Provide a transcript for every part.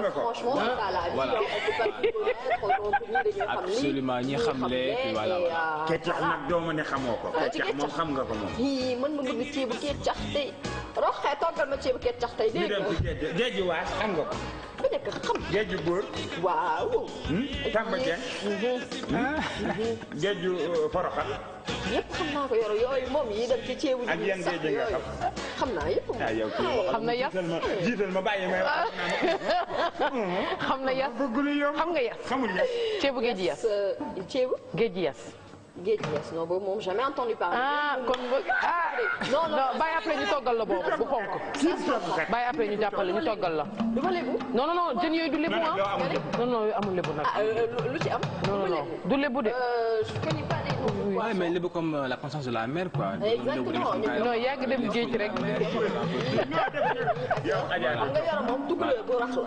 nga ko franchement c'est pas la vie. Voilà. On peut pas se connaître. Absolument ñi xamle voilà. keccax nag doo ma ne xamoo ko. keccax moom xam nga ko moom. ii man ma bëgg ceebu keccax tey roxee toggal ma ceebu keccax tey ñu dégg dem nga. ci géej waas xam nga ko. bu nekk xam. géeju góor. waaw. Tamba Dieng. géeju Foroxa. yëpp xam naa ko yooyu moom yi dem ci ceebu. ak yan géej nga xam. xam naa yëpp. ah yow xam na yas jiital ma bàyyi may wax. xam na yas xam nga yas. xamul yas. ceebu géej yas. ceebu. géej yas. géej yas non boobu moom jamais entendu parler. kon non bàyyi après ñu toggal la boobu bu xonk. bàyyi après ñu jàppale ñu toggal la. du ma lébu. non non non jën yooyu du lébu ah. non non yooyu amul lébu nag. lu ci am. non non du lébu de. je connais pas les noms. Ouais, mais lébu comme la conscience de la mer quoi. Exactement. non yàgg dem géej rek. yow Adja xam nga yaram moom tukulóor bu rax la.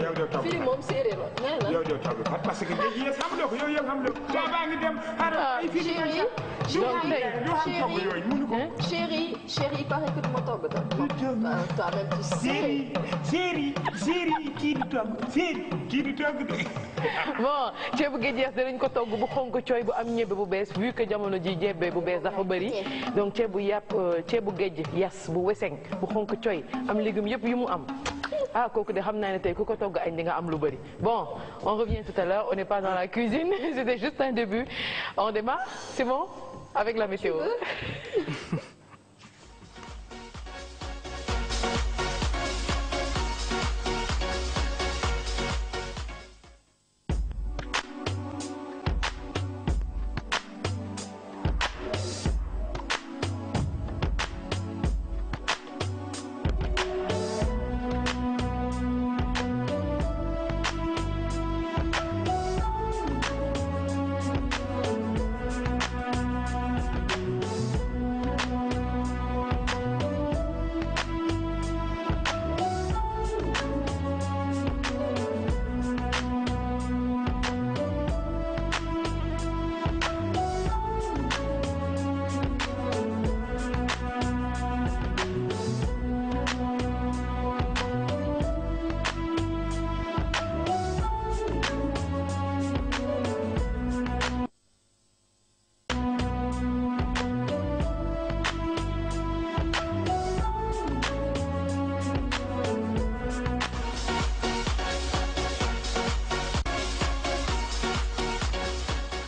yow doo togg fii moom séeréer la. nee na yow doo togg parce que géej yas xamuloo ko yow xamuloo ko. soo baa ngi dem chérie, paraît que tu m'as togg toi-même tu sais. Chérie kii di togg de. bon ceebu géej yas danañ ko togg bu xonk cooy bu am ñebe bu bees vu que jamono ji jebbe bu bees dafa bëri donc ceebu yàpp ceebu géej yas bu weseng bu xonk cooy am légumes yëpp yu mu am. kooku de xam naa ne tey ku ko togg añ di nga am lu bëri. Bon, on revient tout à l'heure, on n'est pas dans la cuisine, c'était juste un début. On démarre, c'est bon? Avec la météo.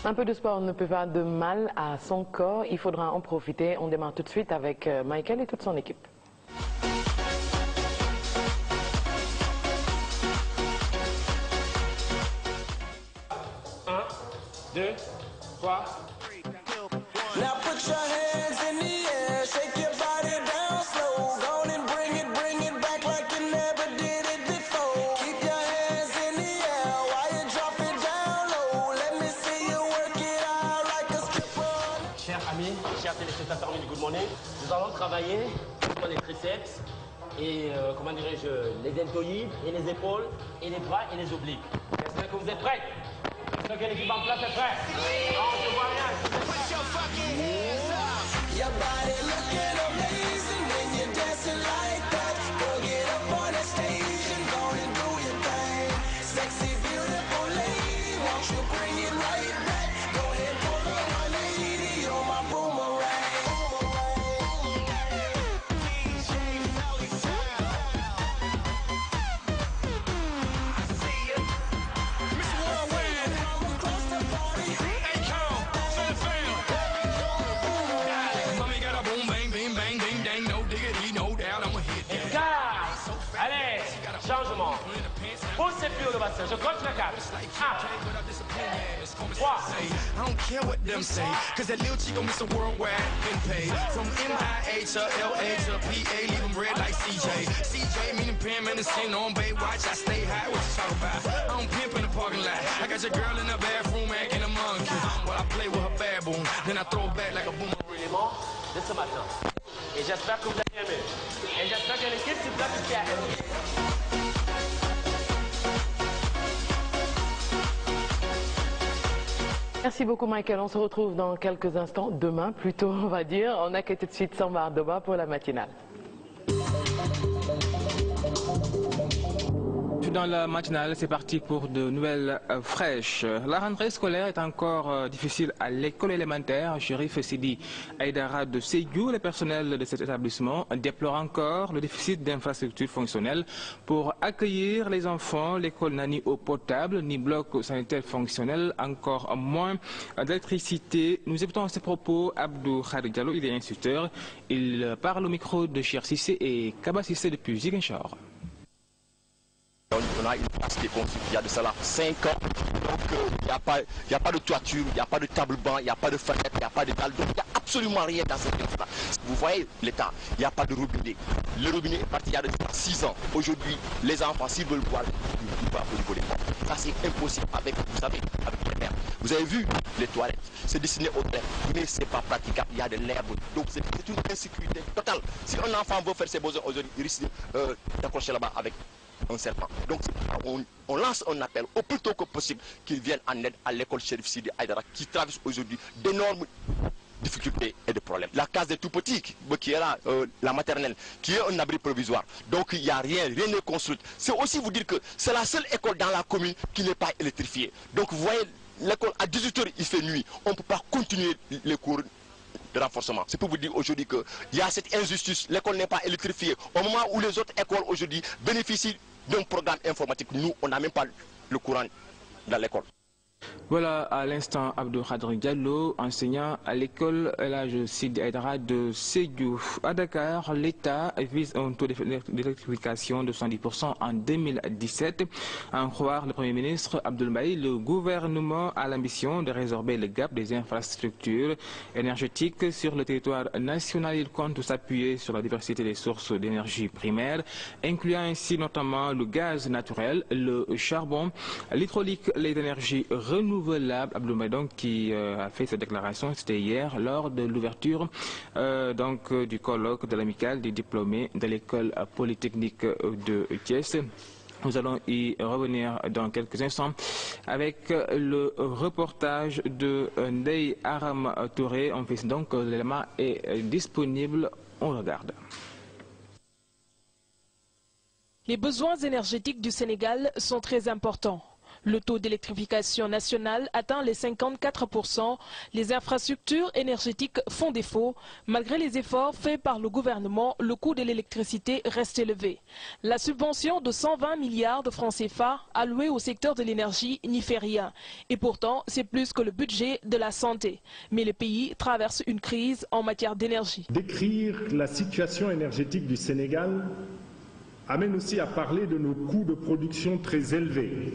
Un peu de sport ne peut pas de mal à son corps, il faudra en profiter. On démarre tout de suite avec Michael et toute son équipe. Un, deux, trois. Now put your hands in the air, shake your body down slow. Go on and bring it back like you never did it before. Keep your hands in the air while you drop it down low. Let me see you work it out like a stripper. Chers amis, chers téléspectateurs du Good Morning, nous allons travailler sur les triceps et comment dirais-je, les deltoïdes et les épaules et les bras et les obliques. J'espère que vous êtes prêts. J'espère que l'équipe en place est prête. On se voit rien. Your body looking amazing when you're dancing like that. Girl, get up on that stage and go and do your thing. Sexy, beautiful lady, won't you bring it right back? Go ahead, pull up 180 on my boomerang. DJ Melly Sound. I see you. Miss Worldwide. Across the party. Hey, come, for the fam. Allez, changement. Poussez plus le bassin. Je compte le 4. 1, 3. I don't care what them say, cause that little chick gon' miss a worldwide been paid. From MIA to LA to PA, leave them red like CJ. CJ meaning Pam and the scene on Baywatch. I stay high, what you talk about? I don't pimp in the parking lot. I got your girl in the bathroom acting a monkey. While I play with her baboon, then I throw back like a boomerang. De ce matin. Et j'espère que vous avez aimé. Et j'espère que l'équipe s'est planifiée à aimer. Merci beaucoup Michael, on se retrouve dans quelques instants, demain plutôt on va dire. On accueille tout de suite Samba Ardoba pour la matinale. dans la matinale, c'est parti pour de nouvelles fraîches. La rentrée scolaire est encore difficile à l'école élémentaire. Chérif Sidi Aïdara de Sédhiou, le personnel de cet établissement, déplore encore le déficit d'infrastructures fonctionnelles pour accueillir les enfants. L'école n'a ni eau potable, ni bloc sanitaire fonctionnel, encore moins d'électricité. Nous écoutons à ce propos Abdou Khadir Diallo, il est instituteur. Il parle au micro de Cheikh Cissé et Kaba Cissé depuis Ziguinchor. On a une place qui est construite il y a de cela 5 ans, donc il n'y a pas de toiture, il n'y a pas de table-banc, il n'y a pas de fenêtre, il n'y a pas de dalle, donc il n'y a absolument rien dans cette place-là. Vous voyez l'état, il n'y a pas de robinet. Le robinet est parti il y a de 6 ans. Aujourd'hui, les enfants, s'ils veulent boire, ils boivent au niveau des portes. Ça c'est impossible avec, vous savez, avec les mers. Vous avez vu les toilettes, c'est destiné aux élèves, mais ce n'est pas praticable, il y a de l'herbe. Donc c'est une insécurité totale. Si un enfant veut faire ses besoins aujourd'hui, il risque d'accrocher là-bas avec un serpent. Donc on lance un appel au plus tôt que possible qu'ils viennent en aide à l'école Chérif Sidi Aïdara qui traverse aujourd'hui d'énormes difficultés et de problèmes. La case des tout-petits qui est là, la maternelle, qui est un abri provisoire. Donc il n'y a rien n'est construit. C'est aussi vous dire que c'est la seule école dans la commune qui n'est pas électrifiée. Donc vous voyez, l'école à 18 h il fait nuit. On ne peut pas continuer les cours de renforcement. C'est pour vous dire aujourd'hui qu'il y a cette injustice. L'école n'est pas électrifiée. Au moment où les autres écoles aujourd'hui bénéficient d'un programme informatique, nous, on n'a même pas le courant dans l'école. Voilà à l'instant Abdou Khadri Diallo, enseignant à l'école El Sidi Aïdara de Sédhiou. À Dakar, l'État vise un taux d'électrification de 110% en 2017. À en croire le Premier ministre Abdoul Mbaye, le gouvernement a l'ambition de résorber le gap des infrastructures énergétiques sur le territoire national. Il compte s'appuyer sur la diversité des sources d'énergie primaire, incluant ainsi notamment le gaz naturel, le charbon, l'hydraulique, les énergies renouvelable. Abdoul Mbaye donc qui a fait cette déclaration, c'était hier lors de l'ouverture du colloque de l'amicale des diplômés de l'école polytechnique de Thiès. Nous allons y revenir dans quelques instants avec le reportage de Ndeye Aram Touré. On fait donc l'élément est disponible, on regarde. Les besoins énergétiques du Sénégal sont très importants. Le taux d'électrification nationale atteint les 54%. Les infrastructures énergétiques font défaut. Malgré les efforts faits par le gouvernement, le coût de l'électricité reste élevé. La subvention de 120 milliards de francs CFA allouée au secteur de l'énergie n'y fait rien. Et pourtant, c'est plus que le budget de la santé. Mais le pays traverse une crise en matière d'énergie. Décrire la situation énergétique du Sénégal amène aussi à parler de nos coûts de production très élevés,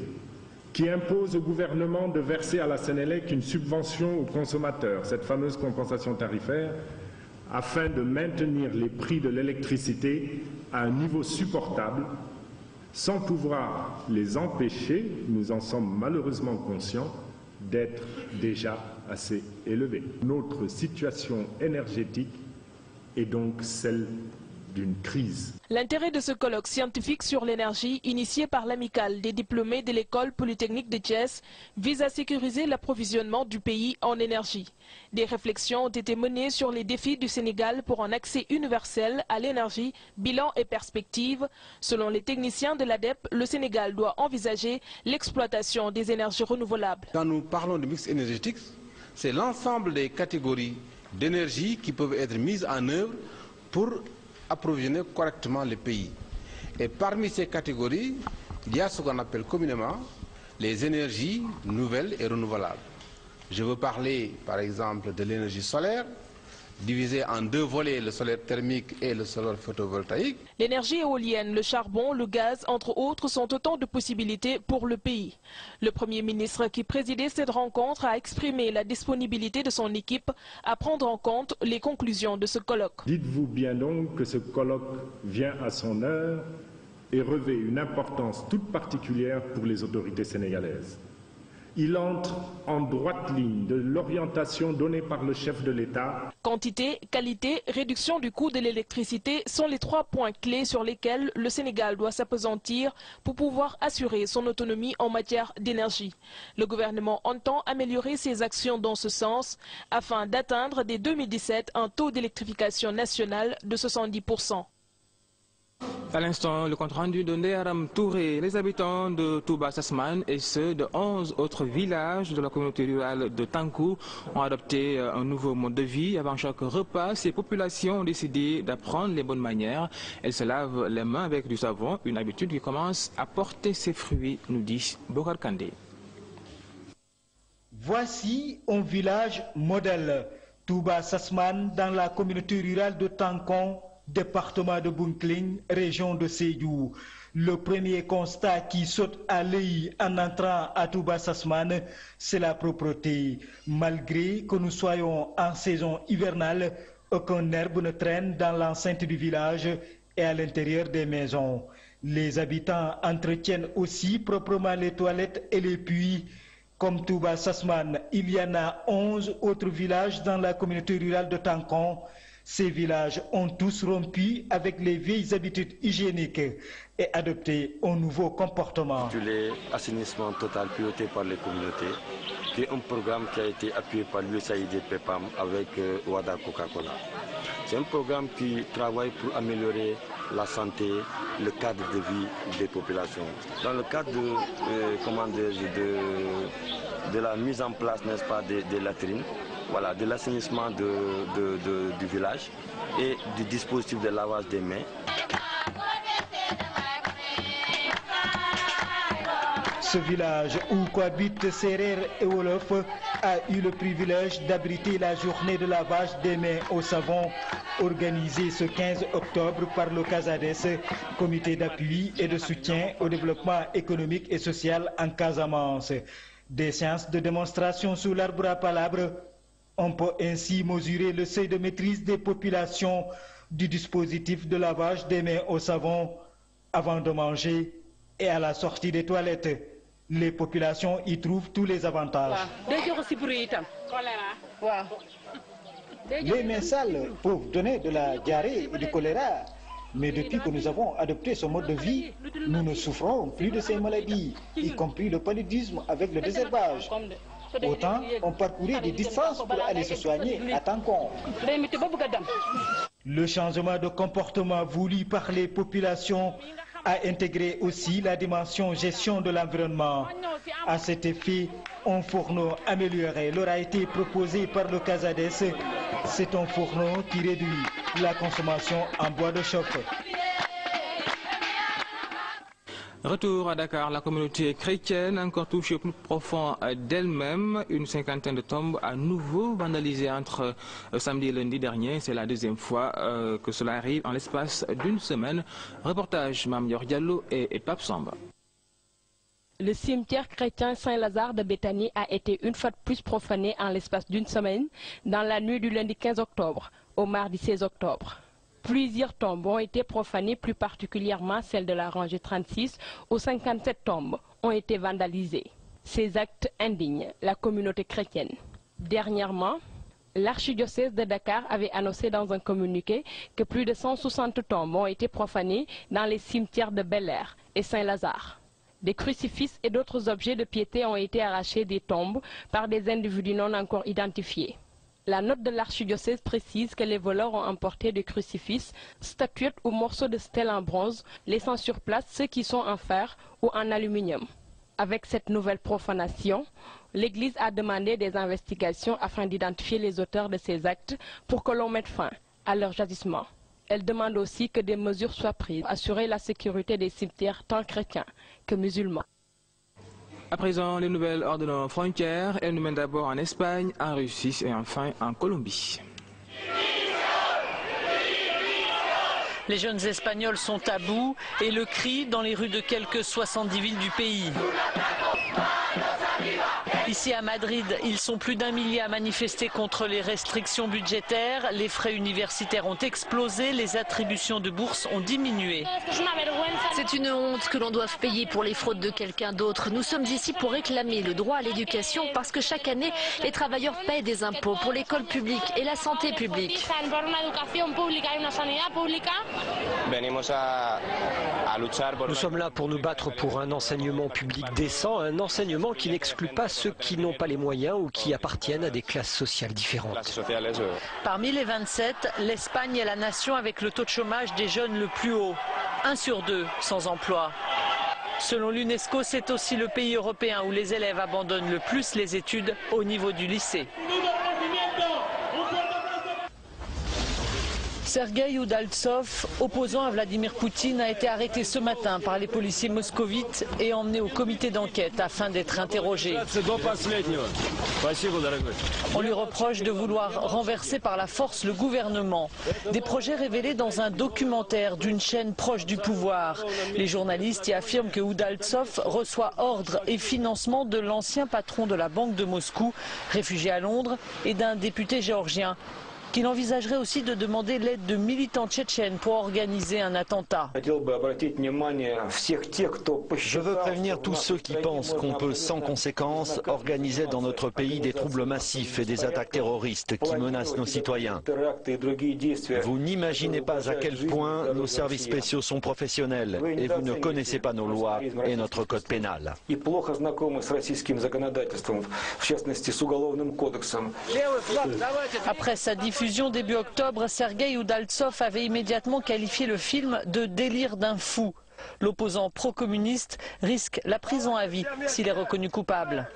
qui impose au gouvernement de verser à la Sénélec une subvention aux consommateurs, cette fameuse compensation tarifaire, afin de maintenir les prix de l'électricité à un niveau supportable, sans pouvoir les empêcher, nous en sommes malheureusement conscients, d'être déjà assez élevés. Notre situation énergétique est donc celle d'une crise. L'intérêt de ce colloque scientifique sur l'énergie, initié par l'amicale des diplômés de l'école polytechnique de Thiès, vise à sécuriser l'approvisionnement du pays en énergie. Des réflexions ont été menées sur les défis du Sénégal pour un accès universel à l'énergie, bilan et perspectives. Selon les techniciens de l'ADEP, le Sénégal doit envisager l'exploitation des énergies renouvelables. Quand nous parlons de mix énergétique, c'est l'ensemble des catégories d'énergie qui peuvent être mises en œuvre pour approvisionner correctement les pays. Et parmi ces catégories, il y a ce qu'on appelle communément les énergies nouvelles et renouvelables. Je veux parler par exemple de l'énergie solaire, divisée en deux volets, le solaire thermique et le solaire photovoltaïque. L'énergie éolienne, le charbon, le gaz, entre autres, sont autant de possibilités pour le pays. Le Premier ministre qui présidait cette rencontre a exprimé la disponibilité de son équipe à prendre en compte les conclusions de ce colloque. Dites-vous bien donc que ce colloque vient à son heure et revêt une importance toute particulière pour les autorités sénégalaises. Il entre en droite ligne de l'orientation donnée par le chef de l'État. Quantité, qualité, réduction du coût de l'électricité sont les 3 points clés sur lesquels le Sénégal doit s'appesantir pour pouvoir assurer son autonomie en matière d'énergie. Le gouvernement entend améliorer ses actions dans ce sens afin d'atteindre dès 2017 un taux d'électrification nationale de 70%. À l'instant, le compte-rendu de Néaram Touré. Les habitants de Touba Sasman et ceux de 11 autres villages de la communauté rurale de Tankou ont adopté un nouveau mode de vie. Avant chaque repas, ces populations ont décidé d'apprendre les bonnes manières. Elles se lavent les mains avec du savon, une habitude qui commence à porter ses fruits, nous dit Bokar Kandé. Voici un village modèle, Touba Sasman, dans la communauté rurale de Tankon, département de Bounkiling, région de Sédhiou. Le premier constat qui saute à l'œil en entrant à Touba Sasman, c'est la propreté. Malgré que nous soyons en saison hivernale, aucun herbe ne traîne dans l'enceinte du village et à l'intérieur des maisons. Les habitants entretiennent aussi proprement les toilettes et les puits. Comme Touba Sasman, il y en a 11 autres villages dans la communauté rurale de Tankon. Ces villages ont tous rompu avec les vieilles habitudes hygiéniques et adopté un nouveau comportement. L'assainissement total piloté par les communautés, qui est un programme qui a été appuyé par l'USAID et PEPAM avec WADA Coca-Cola. C'est un programme qui travaille pour améliorer la santé, le cadre de vie des populations. Dans le cadre de la mise en place, n'est-ce pas, des latrines, voilà, de l'assainissement du village et du dispositif de lavage des mains. Ce village où cohabitent Serer et Wolof a eu le privilège d'abriter la journée de lavage des mains au savon organisée ce 15 octobre par le CASADES, comité d'appui et de soutien au développement économique et social en Casamance. Des séances de démonstration sous l'arbre à palabres. On peut ainsi mesurer le seuil de maîtrise des populations du dispositif de lavage des mains au savon avant de manger et à la sortie des toilettes. Les populations y trouvent tous les avantages. Les mains sales peuvent donner de la diarrhée et du choléra, mais depuis que nous avons adopté ce mode de vie, nous ne souffrons plus de ces maladies, y compris le paludisme avec le désherbage. Autant on parcourait des distances pour aller se soigner à Tankon. Le changement de comportement voulu par les populations a intégré aussi la dimension gestion de l'environnement. À cet effet, un fourneau amélioré leur a été proposé par le CASADES. C'est un fourneau qui réduit la consommation en bois de chauffe. Retour à Dakar, la communauté chrétienne, encore touchée au plus profond d'elle-même. Une cinquantaine de tombes à nouveau vandalisées entre samedi et lundi dernier. C'est la deuxième fois que cela arrive en l'espace d'une semaine. Reportage Mamior Diallo et Pape Samba. Le cimetière chrétien Saint-Lazare de Béthanie a été une fois de plus profané en l'espace d'une semaine, dans la nuit du lundi 15 octobre au mardi 16 octobre. Plusieurs tombes ont été profanées, plus particulièrement celle de la rangée 36, où 57 tombes ont été vandalisées. Ces actes indignent la communauté chrétienne. Dernièrement, l'archidiocèse de Dakar avait annoncé dans un communiqué que plus de 160 tombes ont été profanées dans les cimetières de Bel-Air et Saint-Lazare. Des crucifix et d'autres objets de piété ont été arrachés des tombes par des individus non encore identifiés. La note de l'archidiocèse précise que les voleurs ont emporté des crucifix, statuettes ou morceaux de stèles en bronze, laissant sur place ceux qui sont en fer ou en aluminium. Avec cette nouvelle profanation, l'Église a demandé des investigations afin d'identifier les auteurs de ces actes pour que l'on mette fin à leur jadissement. Elle demande aussi que des mesures soient prises pour assurer la sécurité des cimetières tant chrétiens que musulmans. À présent, les nouvelles hors de nos frontières. Elles nous mènent d'abord en Espagne, en Russie et enfin en Colombie. Les jeunes Espagnols sont à bout et le cri dans les rues de quelques 70 villes du pays. Ici à Madrid, ils sont plus d'1 millier à manifester contre les restrictions budgétaires. Les frais universitaires ont explosé, les attributions de bourses ont diminué. C'est une honte que l'on doive payer pour les fraudes de quelqu'un d'autre. Nous sommes ici pour réclamer le droit à l'éducation parce que chaque année, les travailleurs paient des impôts pour l'école publique et la santé publique. Nous sommes là pour nous battre pour un enseignement public décent, un enseignement qui n'exclut pas ceux qui n'ont pas les moyens ou qui appartiennent à des classes sociales différentes. Parmi les 27, l'Espagne est la nation avec le taux de chômage des jeunes le plus haut. 1 sur 2 sans emploi. Selon l'UNESCO, c'est aussi le pays européen où les élèves abandonnent le plus les études au niveau du lycée. Sergueï Udaltsov, opposant à Vladimir Poutine, a été arrêté ce matin par les policiers moscovites et emmené au comité d'enquête afin d'être interrogé. On lui reproche de vouloir renverser par la force le gouvernement. Des projets révélés dans un documentaire d'une chaîne proche du pouvoir. Les journalistes y affirment que Udaltsov reçoit ordre et financement de l'ancien patron de la Banque de Moscou, réfugié à Londres, et d'un député géorgien, qu'il envisagerait aussi de demander l'aide de militants tchétchènes pour organiser un attentat. Je veux prévenir tous ceux qui pensent qu'on peut sans conséquence organiser dans notre pays des troubles massifs et des attaques terroristes qui menacent nos citoyens. Vous n'imaginez pas à quel point nos services spéciaux sont professionnels et vous ne connaissez pas nos lois et notre code pénal. Après sa diffusion début octobre, Sergueï Udaltsov avait immédiatement qualifié le film de délire d'un fou. L'opposant pro-communiste risque la prison à vie s'il est reconnu coupable.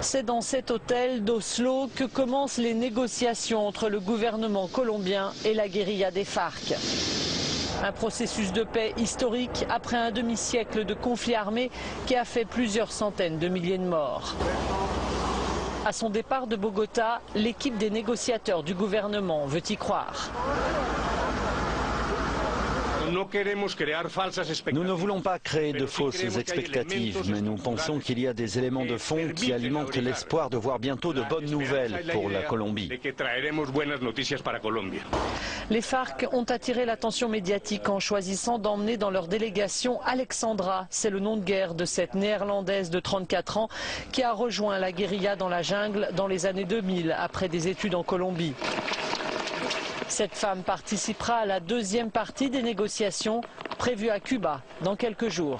C'est dans cet hôtel d'Oslo que commencent les négociations entre le gouvernement colombien et la guérilla des FARC. Un processus de paix historique après un demi-siècle de conflit armé qui a fait plusieurs centaines de milliers de morts. À son départ de Bogota, l'équipe des négociateurs du gouvernement veut y croire. Nous ne voulons pas créer de fausses expectatives, mais nous pensons qu'il y a des éléments de fond qui alimentent l'espoir de voir bientôt de bonnes nouvelles pour la Colombie. Les FARC ont attiré l'attention médiatique en choisissant d'emmener dans leur délégation Alexandra. C'est le nom de guerre de cette néerlandaise de 34 ans qui a rejoint la guérilla dans la jungle dans les années 2000 après des études en Colombie. Cette femme participera à la deuxième partie des négociations prévues à Cuba dans quelques jours.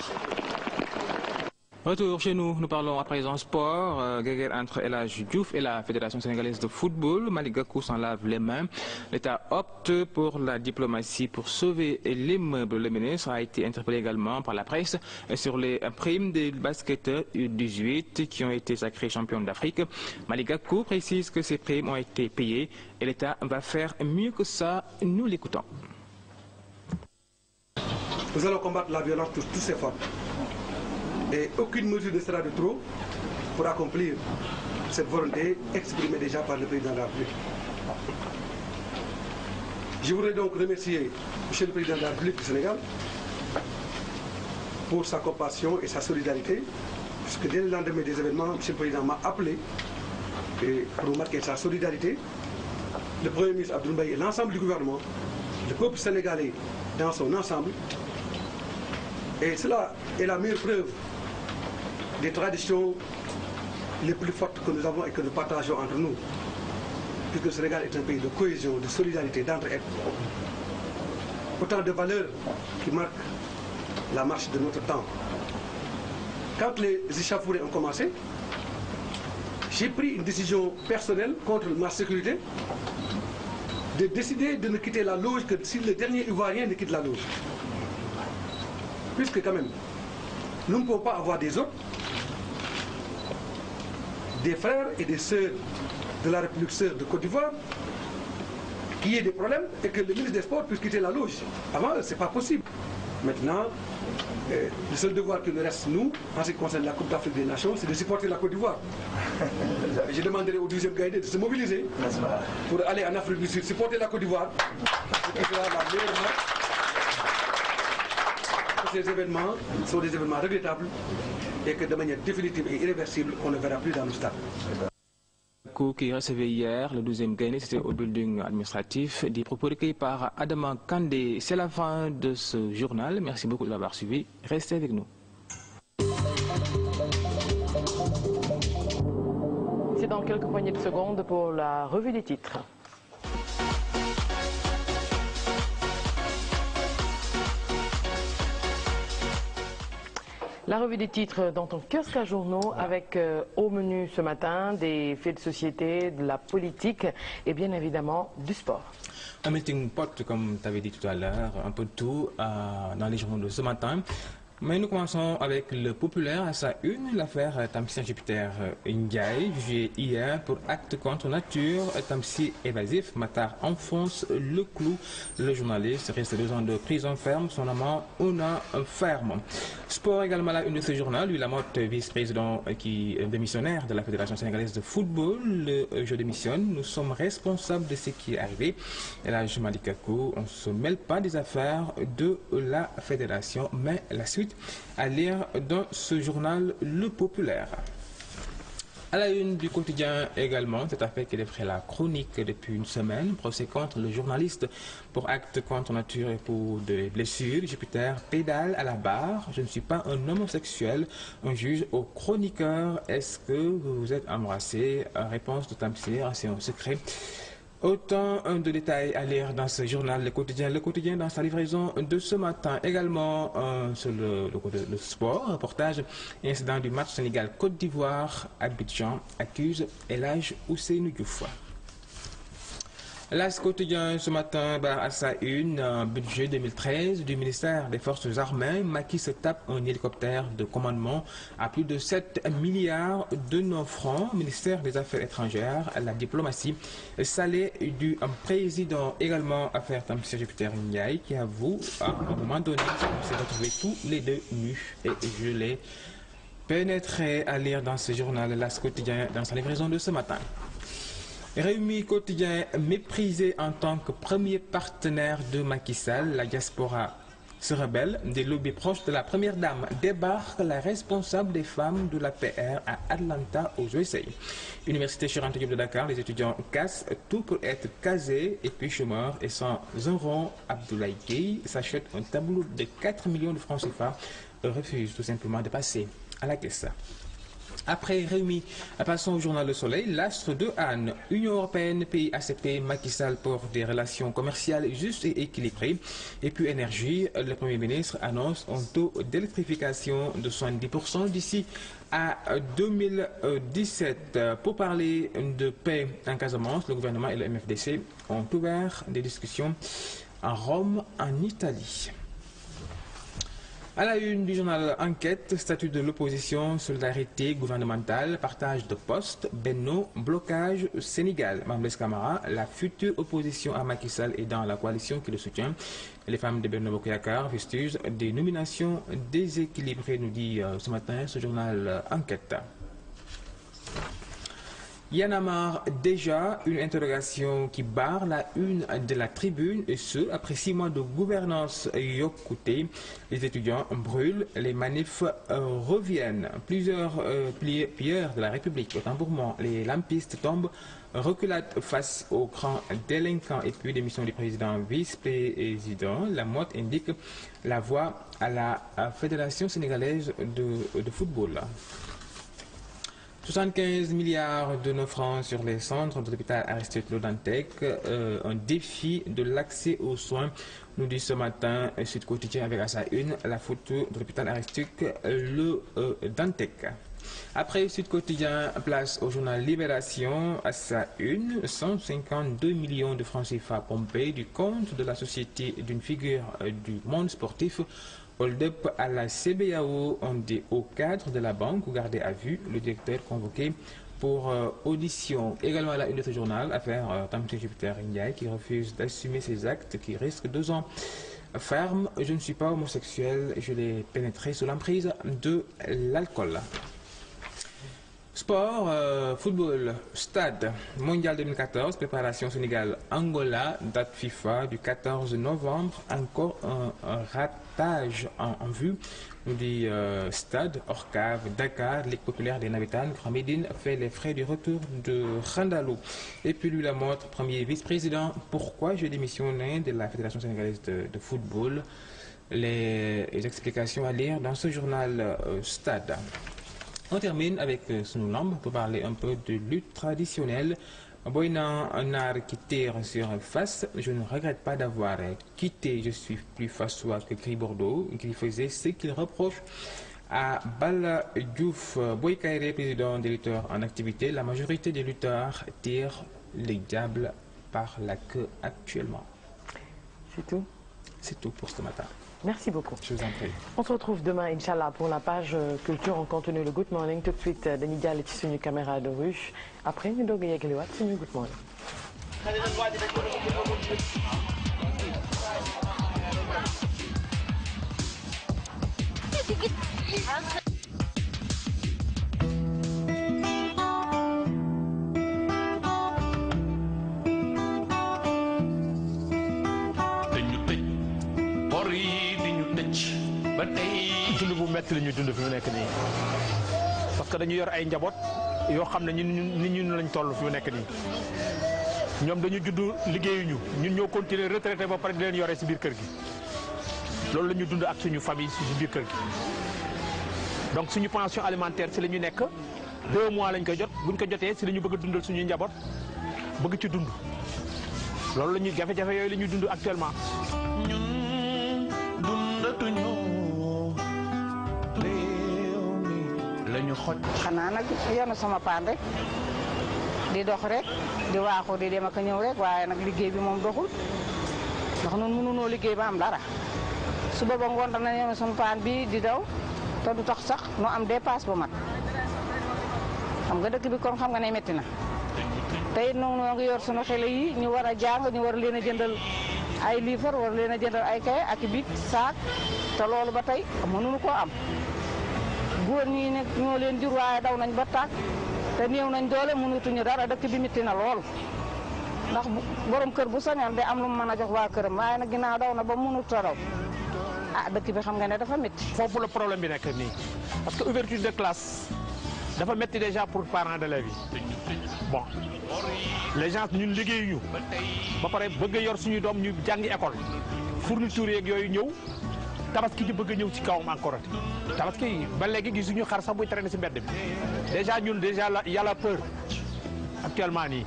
Retour chez nous, nous parlons à présent sport. Guerre entre El Hadji Diouf et la Fédération sénégalaise de football. Malick Gakou s'en lave les mains. L'État opte pour la diplomatie pour sauver l'immeuble. Le ministre a été interpellé également par la presse sur les primes des basketteurs U18 qui ont été sacrés champions d'Afrique. Malick Gakou précise que ces primes ont été payées et l'État va faire mieux que ça. Nous l'écoutons. Nous allons combattre la violence de toutes ses formes. Et aucune mesure ne sera de trop pour accomplir cette volonté exprimée déjà par le président de la République. Je voudrais donc remercier M. le président de la République du Sénégal pour sa compassion et sa solidarité, puisque dès le lendemain des événements, M. le président m'a appelé pour marquer sa solidarité. Le Premier ministre Abdoul Mbaye et l'ensemble du gouvernement, le peuple sénégalais dans son ensemble. Et cela est la meilleure preuve des traditions les plus fortes que nous avons et que nous partageons entre nous. Puisque le Sénégal est un pays de cohésion, de solidarité, d'entraide. Autant de valeurs qui marquent la marche de notre temps. Quand les échauffourées ont commencé, j'ai pris une décision personnelle contre ma sécurité de décider de ne quitter la loge que si le dernier Ivoirien ne quitte la loge. Puisque quand même, nous ne pouvons pas avoir des autres, des frères et des sœurs de la République sœur de Côte d'Ivoire, qu'il y ait des problèmes et que le ministre des Sports puisse quitter la loge. Avant, ce n'est pas possible. Maintenant, le seul devoir qui nous reste, nous, en ce qui concerne la Coupe d'Afrique des Nations, c'est de supporter la Côte d'Ivoire. Je demanderai au 12e Gaïdé de se mobiliser pour aller en Afrique du Sud, supporter la Côte d'Ivoire. Ces événements sont des événements regrettables et que de manière définitive et irréversible, on ne verra plus dans le stade. Qui recevait hier le 12e Gaïndé, c'était au building administratif. Des propos recueillis par Adama Kandé. C'est la fin de ce journal. Merci beaucoup de l'avoir suivi. Restez avec nous. C'est dans quelques poignées de secondes pour la revue des titres. La revue des titres dans ton kiosque à journaux avec au menu ce matin des faits de société, de la politique et bien évidemment du sport. un melting pot, comme tu avais dit tout à l'heure, un peu de tout dans les journaux de ce matin. Mais nous commençons avec le populaire à sa une, l'affaire Tamsir Jupiter Ndiaye, jugé hier pour acte contre nature. Tamsir évasif, Matar enfonce le clou. Le journaliste reste 2 ans de prison ferme, son amant Ona ferme. Sport également la une de ce journal, lui Lamotte, vice-président démissionnaire de la Fédération sénégalaise de football. Le jeu démissionne, nous sommes responsables de ce qui est arrivé. Et là, je m'en dis on ne se mêle pas des affaires de la fédération, mais la suite à lire dans ce journal Le Populaire. À la une du quotidien également, cette affaire qui devrait la chronique depuis une semaine, procès contre le journaliste pour acte contre nature et pour des blessures. Jupiter pédale à la barre. Je ne suis pas un homosexuel. Un juge au chroniqueur. Est-ce que vous vous êtes embrassé? Réponse de Tamsir, c'est un secret. Autant de détails à lire dans ce journal, le quotidien dans sa livraison de ce matin. Également sur le sport, reportage, incident du match Sénégal-Côte d'Ivoire, Abidjan accuse El Hadj Ousseynou Diouf. L'As quotidien ce matin à sa une, budget 2013 du ministère des Forces armées. Macky se tape un hélicoptère de commandement à plus de 7 milliards de nos francs. Ministère des Affaires étrangères, la diplomatie salée du président. Également affaire Tamsir Jupiter Ndiaye qui avoue à un moment donné qu'on s'est retrouvés tous les deux nus et je l'ai pénétré à lire dans ce journal L'As quotidien dans sa livraison de ce matin. Réumi quotidien méprisé en tant que premier partenaire de Macky Sall, la diaspora se rebelle. Des lobbies proches de la première dame débarque la responsable des femmes de la PR à Atlanta aux USA. Université Cheikh Anta Diop de Dakar, les étudiants cassent tout pour être casés et puis chômeurs et sans un rond. Abdoulaye Gueye s'achète un tableau de 4 millions de francs CFA, refuse tout simplement de passer à la caisse. Après Réumi, passons au journal Le Soleil. L'astre de Anne, Union Européenne, pays ACP, Macky Sall pour des relations commerciales justes et équilibrées. Et puis énergie, le Premier ministre annonce un taux d'électrification de 70% d'ici à 2017. Pour parler de paix en Casamance, le gouvernement et le MFDC ont ouvert des discussions à Rome, en Italie. À la une du journal Enquête, statut de l'opposition, solidarité gouvernementale, partage de postes, Benno, blocage Sénégal. Mamles Camara, la future opposition à Macky Sall est dans la coalition qui le soutient. Les femmes de Benno Bokk-Yakaar fustigent des nominations déséquilibrées, nous dit ce matin ce journal Enquête. Y'en a marre déjà, une interrogation qui barre la une de la tribune, et ce, après 6 mois de gouvernance yokkute. Les étudiants brûlent, les manifs reviennent. Plusieurs pilleurs de la République, autant pour moi, les lampistes tombent, reculade face aux grands délinquants et puis démission du président vice-président. La mode indique la voie à la Fédération sénégalaise de football. 75 milliards de nos francs sur les centres de l'hôpital Aristide Le Dantec, un défi de l'accès aux soins, nous dit ce matin Sud Quotidien avec à sa une la photo de l'hôpital Aristide Le Dantec. Après Sud Quotidien, place au journal Libération à sa une, 152 millions de francs CFA pompés du compte de la société d'une figure du monde sportif. Hold-up à la CBAO, un des hauts cadres de la banque, gardé à vue, le directeur convoqué pour audition. Également à la une de ce journal, affaire Tamsir Jupiter Ndiaye qui refuse d'assumer ses actes, qui risque 2 ans ferme. Je ne suis pas homosexuel, je l'ai pénétré sous l'emprise de l'alcool. Sport, football, stade, mondial 2014, préparation Sénégal-Angola, date FIFA du 14 novembre, encore un ratage en vue, nous dit stade, Orcave, Dakar, Ligue populaire des Navétanes, Grand Médine fait les frais du retour de Randalou. Et puis lui Lamotte, premier vice-président, pourquoi j'ai démissionné de la Fédération sénégalaise de football? Les explications à lire dans ce journal Stade. On termine avec Sunulamb pour parler un peu de lutte traditionnelle. Boyna Nar qui tire sur face. Je ne regrette pas d'avoir quitté. Je suis plus fassois que Gris Bordeaux, qui faisait ce qu'il reproche à Bala Diouf. Boy Kairé, président des lutteurs en activité. La majorité des lutteurs tirent les diables par la queue actuellement. C'est tout? C'est tout pour ce matin. Merci beaucoup. Je vous en prie. On se retrouve demain, Inch'Allah, pour la page culture. On continue le Good Morning. Tout de suite, dañuy jàll ci suñu caméra de ruche. Après, ñu doog a yeggaliwaat suñu Good Morning. dund bu metti la ñuy dund fi mu nekk nii parce que dañu yor ay njaboot yoo xam ne ñun lañ toll fi mu nekk nii ñoom dañu judd liggéeyuñu ñun ñoo continuer retraité ba pare di leen yore si biir kër gi loolu la ñu dund ak suñu famille si biir kër gi donc suñu pension alimentaire si la ñu nekk 2 mois lañ koy jot buñ ko jotee si la ñu bëgg a dundal suñuy njaboot bëgg ci dund loolu la ñuy jafe-jafe yooyu la ñuy dund actuellement. ñun dundatuñu réew mi lañu xoj. xanaa nag yenu sama paan rek di dox rek di waaxu di dem ak a ñëw rek waaye nag liggéey bi moom doxul ndax ñun mënunoo liggéey ba am dara suba ba ngoon dana yenu sama paan bi di daw te du tax sax nu am dépasse bu mat xam nga dëkk bi kon xam nga ne métti na te it noo ngi yor sunu xale yi ñu war a jàng ñu war leen a jëndal ay liifar war leen a jëndal ay kaye ak bic saak te loolu ba tey mënuñu koo am góor ñi ne ñoo leen jur waaye daw nañ ba tàkk te néew nañ doole mënutuñu dara dëkk bi métti na lool ndax borom kër bu sañoon de am lu mu mën a jox waa këram waaye nag ginnaaw daw na ba mënut a daw ah dëkk bi xam nga ne dafa métti. foofu la problème bi nekk nii parce que ouverture de classe dafa métti déjà pour parents d'élèves yi bon les gens ñun liggéeyuñu ba pare bëgg a yor suñu doom ñu jàngi école fourniture yeeg yooyu ñëw tabaski ji bëgg a ñëw ci kawam encore tabaski ba léegi gisuñu xar sax buy traîner ci mbedd bi déjà ñun déjà y a la peur actuellement nii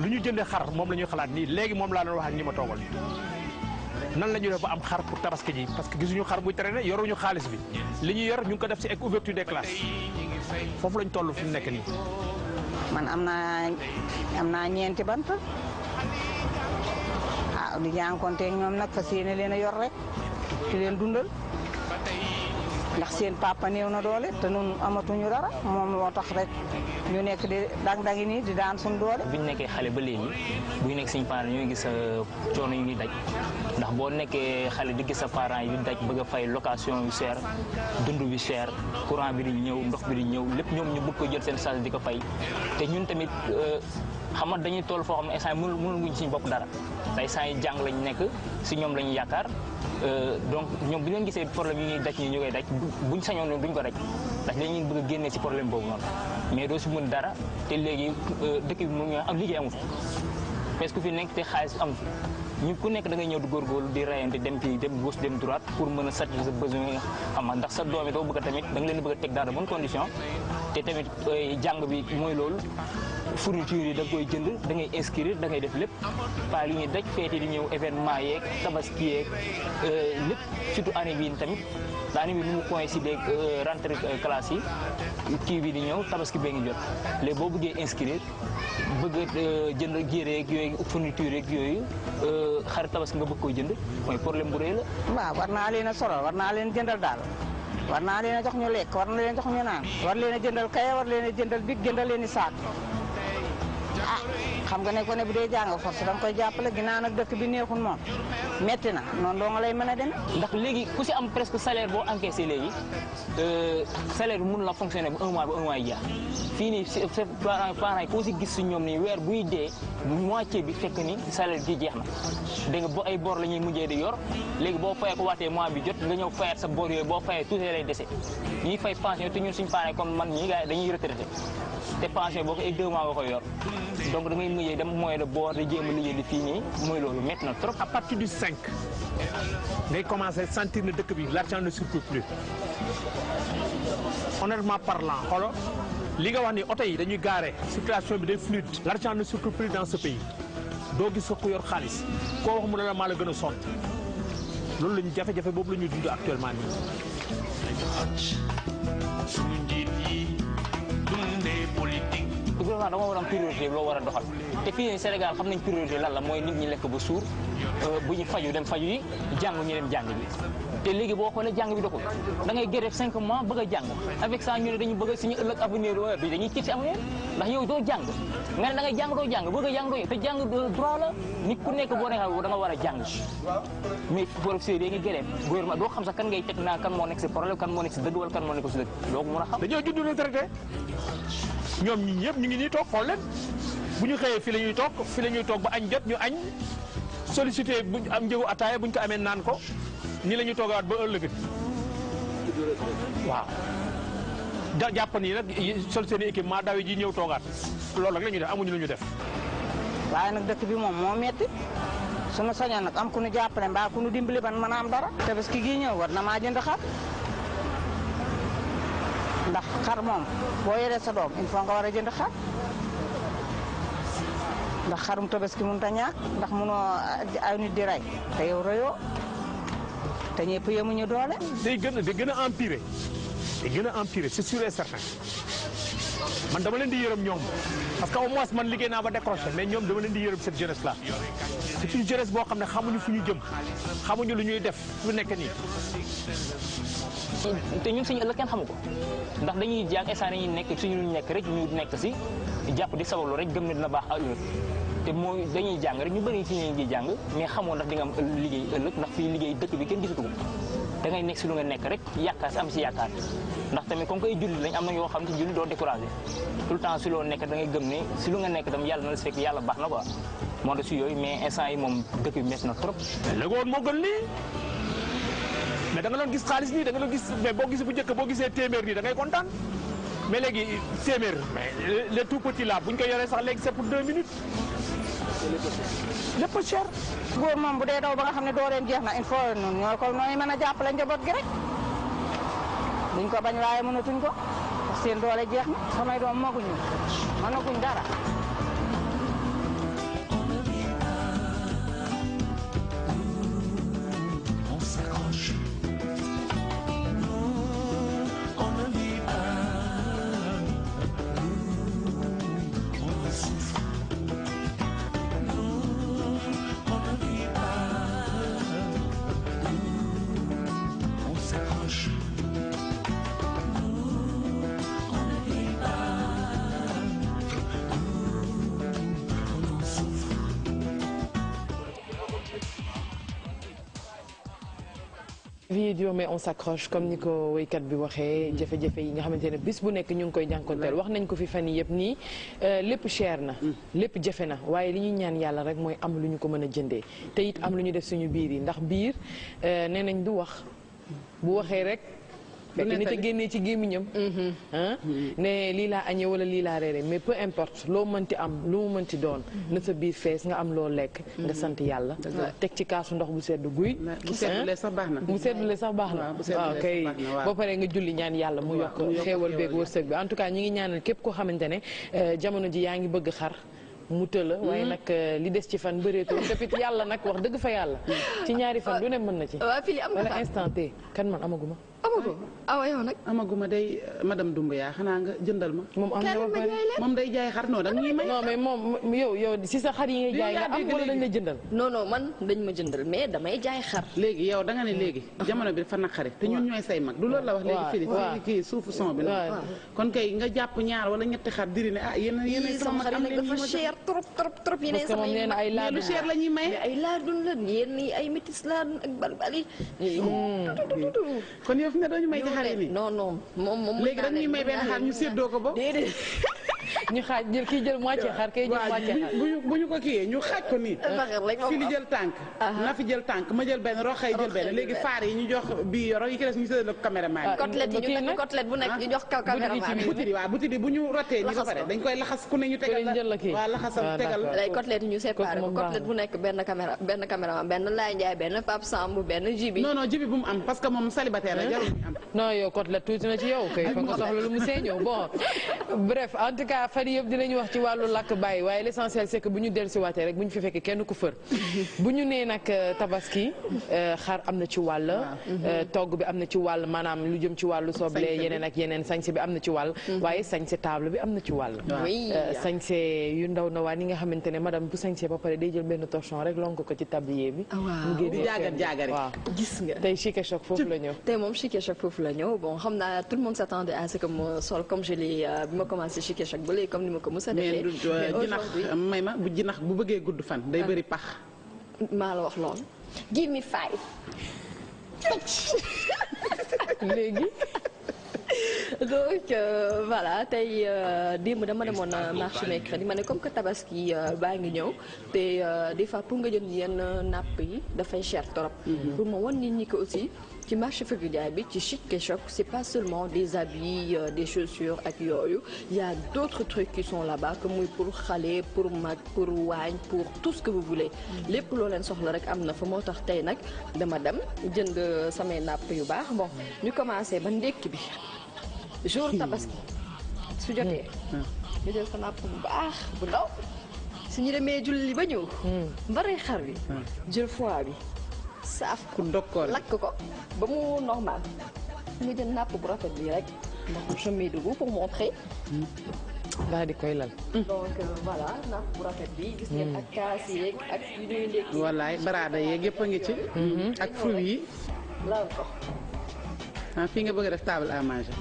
lu ñu jëndee xar moom la ñuy xalaat nii léegi moom laa doon wax ak ñi ma toogal nan la ñuy def ba am xar pour tabaski ji parce que gisuñu xar buy traîner yoruñu xaalis bi li ñu yor ñu ngi ko def ci ak ouverture des classes foofu lañ toll fi mu nekk nii. man am naa ñeenti bant ah di jànkonteeg ñoom nag fas yéene leen a yor rek ci leen dundal ndax seen papa néew na doole te nun amatuñu dara moom moo tax rek ñu nekk di dang-dangi nii di daan suñu doole. bu ñu nekkee xale ba léegi bu ñu nekk suñu parents ñooy gis coono yu ñuy daj ndax boo nekkee xale di gis sa parents yi daj bëgg a fay location yu cher dund bi cher courant bi di ñëw ndox bi di ñëw lépp ñoom ñu bëgg ko jël seen charge di ko fay te ñun tamit xam nga dañuy toll foo xam ne instant mënul wuñ suñu bopp dara tey saa yi jàng lañ nekk si ñoom lañu yaakaar donc ñoom bu leen gisee problème yi ñuy daj ñu koy daj buñ sañoon duñ ko daj ndax dañuy bëgg a génnee si problème boobu noonu mais doo si mën dara te léegi dëkk bi mu ngi am liggéey amu fi parce que fi nekk te xaalis amu fi ñu ku nekk da ngay ñëw di góorgóorlu di rayante dem fii dem gauche dem droite pour mën a satisfaire sa besoin xam nga ndax sa doom yi doo bëgg a tamit da nga leen bëgg a teg dans de bonnes conditions te tamit jàng bi mooy loolu fourniture yi da nga koy jënd da ngay inscrire da ngay def lépp pas li ñuy daj feeti di ñëw événement yeeg tabaski yeeg lépp surtout année bii tamit année bi nu mu coïncider rentrée classe yi kii bi di ñëw tabaski bee ngi jot léegi boo bëggee inscrire bëgg jënd géere yeeg yooyu fourniture yeeg yooyu xarit tabaski nga bëgg koy jënd mooy problème bu rëy la. waaw war naa leen a solal war naa leen jëndal daal war naa leen a jox ñu lekk war na leen jox ñu naan war leen a jëndal kaye war leen a jëndal big jëndal leen i saak ah xam nga ne ko ne bu dee jàng force da nga koy jàppale ginnaaw nag dëkk bi neexul moom metti na noonu doo nga lay mën a demee. ndax léegi ku si am presque salaire boo encaissé léegi salaire bi mun la fonctionner ba un mois yi jeex fii nii parents yi koo si gis si ñoom nii weer buy dee moitié bi fekk ni salaire bi jeex na dégg nga ay bor la ñuy mujjee di yor léegi boo fayee ko waatee mois bi jot nga ñëw fayat sa bor yooyu boo fayee tout lay dese ñuy fay pension te ñun suñu parents yi comme man ñii gars dañuy retraité te pension boo ko ay 2 mois nga koy yor donc da ngay mujjee dem moyen de bord di jéem a liggéey di fii nii mooy loolu métti na trop. à partir du 5 ngay commencer sentir ne dëkk bi l'argent ne circule plus honnêtement parlant xoolal li nga wax ni oto yi dañuy gaare circulation bi day fluide l'argent ne circule plus dans ce pays doo gis ko ku yor xaalis koo wax mu ne la maa la gën a sonn loolu la ñu jafe-jafe boobu la ñuy dund actuellement nii. gouvernement da nga war a am priorité loo war a doxal te fii Sénégal xam nañ priorité lan la mooy nit ñi lekk ba suur bu ñu faju dem faju yi jàng ñu dem jàng bi te léegi boo xoolee jàng bi doxul da ngay grève 5 mois bëgg a jàng avec ça ñu ne dañu bëgg suñu ëllëg avenir bi dañuy tiit si avenir ndax yow doo jàng nga ne da ngay jàng doo jàng bëgg a jàng doo te jàng droit la nit ku nekk boo neexee da nga war a jàng mais professeur yi ngi grève gouvernement doo xam sax kan ngay teg naa kan moo nekk si problème kan moo nekk si dëgg wala kan moo nekk si dëgg doo ko mën a xam. dañoo judd retraité ñoom ñi ñëpp ñu ngi nii toog xool leen bu ñu xëyee fi la ñuy toog ba añ jot ñu añ sollicité bu am njëgu ataaya bu ñu ko amee naan ko nii la ñuy toogaat ba ëllëg waaw jàpp nii nag sol seen équipement daw ji ñëw toogaat loolu rek la ñuy def amuñu lu ñu def. waaye nag dëkk bi moom moo metti su ma sañoon nag am ku nu jàppale mbaa ku nu dimbali ban mën a am dara. tabaski gii ñëw war na maa jënd xar ndax xar moom boo yoree sa doom il faut nga war a jënd xar ndax xarum tabaski mënut a ñàkk ndax munoo ay nit di rey te yow reyoo te ñëpp yemuñu doole. day gën a empirer c'est sûr et certain man dama leen di yërëm ñoom parce que au moins man liggéey naa ba décroché mais ñoom dama leen di yërëm cette jeunesse là c'est une jeunesse boo xam ne xamuñu fu ñu jëm xamuñu lu ñuy def fu nekk nii. te ñun suñu ëllëg kenn xamu ko ndax dañuy jàng instant yi nekk suñu nekk rek ñu nekk si jàpp di sabablu rek gëm ne dina baax ëllëg te mooy dañuy jàng rek ñu bëri ci ñi jàng mais xamoo ndax di nga am liggéey ëllëg ndax fii liggéey dëkk bi kenn gisatu ko da ngay nekk si lu nga nekk rek yaakaar si am si yaakaar ndax tamit comme que ay julli lañ am na yoo xam ne julli doo découragé tout le temps si loo nekk da ngay gëm ne si lu nga nekk tam yàlla na la si fekk yàlla baax na quoi moo tax si yooyu mais instant yi moom dëkk bi métti na trop. léegi moo gën lii mais da nga doon gis xaalis nii da nga doon gis mais boo gisee bu njëkk boo gisee téeméer nii da ngay kontaan mais léegi téeméer mais les tout petits là bu ñu ko yoree sax léegi c'est pour 2 minutes. lépp cher. góor moom bu dee daw ba nga xam ne doo leen jeex na il faut ñun ñoo ko nooy mën a jàppale njaboot gi rek duñ ko bañ waaye mënatuñ ko parce que seen doole jeex na samay doom maguñu mënaguñ dara. vie est dure mais on s'accroche comme ni ko woykat bi waxee jafe-jafe yi nga xamante ne bis bu nekk ñu ngi koy jànkonteel wax nañ ko fi fan yi yëpp nii lépp cher na lépp jafe na waaye li ñuy ñaan yàlla rek mooy am lu ñu ko mën a jëndee te it am lu ñu def suñu biir yi ndax biir nee nañ du wax bu waxee rek fekk nit a génnee ci gémmiñam ne lii laa añee wala lii laa reere mais peu importe loo mënti am lu mu mënti doon na sa biir fees nga am loo lekk nga sant yàlla teg ci kaasu ndox bu sedd guy bu seddulee sax baax na bu seddulee sax baax na waaw kay boo paree nga julli ñaan yàlla mu yokk xéewal beeg wërsëg bi en tout cas ñi ngi ñaanal képp koo xamante ne jamono ji yaa ngi bëgg xar mu tëla waaye nag li des ci fan bëreetul depuis yàlla nag wax dëgg fa yàlla ci ñaari fan du ne mën na ci wala instant T kan man amaguma awa yow nag amaguma day madame Doumbouya xanaa nga jëndal ma moom day jaay xar non da ñuy may non mais moom yow si sa xar yi ngay jaay nga am wala dañ la jëndal non man dañ ma jëndal mais damay jaay xar léegi yow da nga ne léegi jamono bi dafa naqari te ñun ñooy say mag du loolu la wax léegi fii ci kii suufu son bi la kon kay nga jàpp ñaar wala ñetti xar diri ne ah yéen sama mag am leen dafa cher trop yi parce que moom nee na ay laadum lu cher la ñuy may ay laadum la yéen ñi ay métis laadum ak balbali kon yow fi ne dañu may jaxare ni non moom léegi dañuy may benn xar ñu séddoo ko ba ñu xaaj jël kii jël moitié xar kay jël moitié xar bu ñu ko kiiyee ñu xaaj ko nii fi li jël tànk na fi jël tànk ma jël benn roxay jël benn léegi faar yi ñu jox bi yoro yi ki des ñu séddale ko caméraman côtelette yi ñu nekk côtelette bu nekk ñu jox caméraman buti waaw buti bi bu ñu rotee ñi ba pare dañ koy laxas ku ne ñu tegal waaw laxasal tegal lay côtelette yi ñu séparé ko côtelette bu nekk benn caméraman benn Laye Ndiaye benn Pape Samb benn Jibi non Jibi bu mu am parce que moom célibataire la jarul ñu am non yow côtelette tuuti na ci yow kay fa nga soxla lu mu seeñoo bon bref en tout cas fan yëpp dinañu wax ci wàllu làkk bàyyi waaye l'essentiel c'est que bu ñu dellusiwaatee rek bu ñu fi fekkee kenn ku fër bu ñu nee nag tabaski xar am na ci wàll togg bi am na ci wàll maanaam lu jëm ci wàllu soble yeneen ak yeneen sañse bi am na ci wàll waaye sañse table bi am na ci wàll sañse yu ndaw ndawaan yi nga xamante ne madame bu sañse ba pare day jël benn torchon rek lonk ko ci tablier bi di jaagar waaw gis nga tey Chic et Choc foofu la ñëw tey moom Chic et Choc foofu la ñëw bon xam naa tout le monde s'attendait à ce que ma sol comme je l'ai bi ma commencé Chic et Choc ba léegi comme ni ma ko mos a defee jinax may ma bu jinax bu bëggee gudd fan day bëri pax maa la wax lool give me 5 léegi donc voilà tey démb dama demoon marché mercredi ma ne comme que tabaski baa ngi ñëw te des fois pour nga jënd yenn napp yi dafay cher trop pour ma wan nit ñi ko aussi ci marché Feugueux Ndiaye bi ci Chic et Choc c'est pas seulement des habits des chaussures ak yooyu il y a d'autres trucs qui sont là-bas que muy pour xale pour mag pour waañ pour tout ce que vous voulez lépp loo leen soxla rek am na fa moo tax tey nag dama dem jënd samay napp yu baax bon ñu commencé ba ndekki bi jour tabaski su jotee ñu jël sa napp bu baax bu ndaw su ñu demee julli ba ñëw mbaree xar bi jël foie bi saaf ko lakk ko ba mu normal nga jël napp bu rafet bi rek ndax je mets debout pour montrer daal di koy lal donc voilà napp bu rafet bi gis ngeen ak kaas yeeg ak yu ñuy ndekki wallaay baraada yeeg yëpp a ngi ci ak fruits yi lal ko fii nga bëgg a def table à manger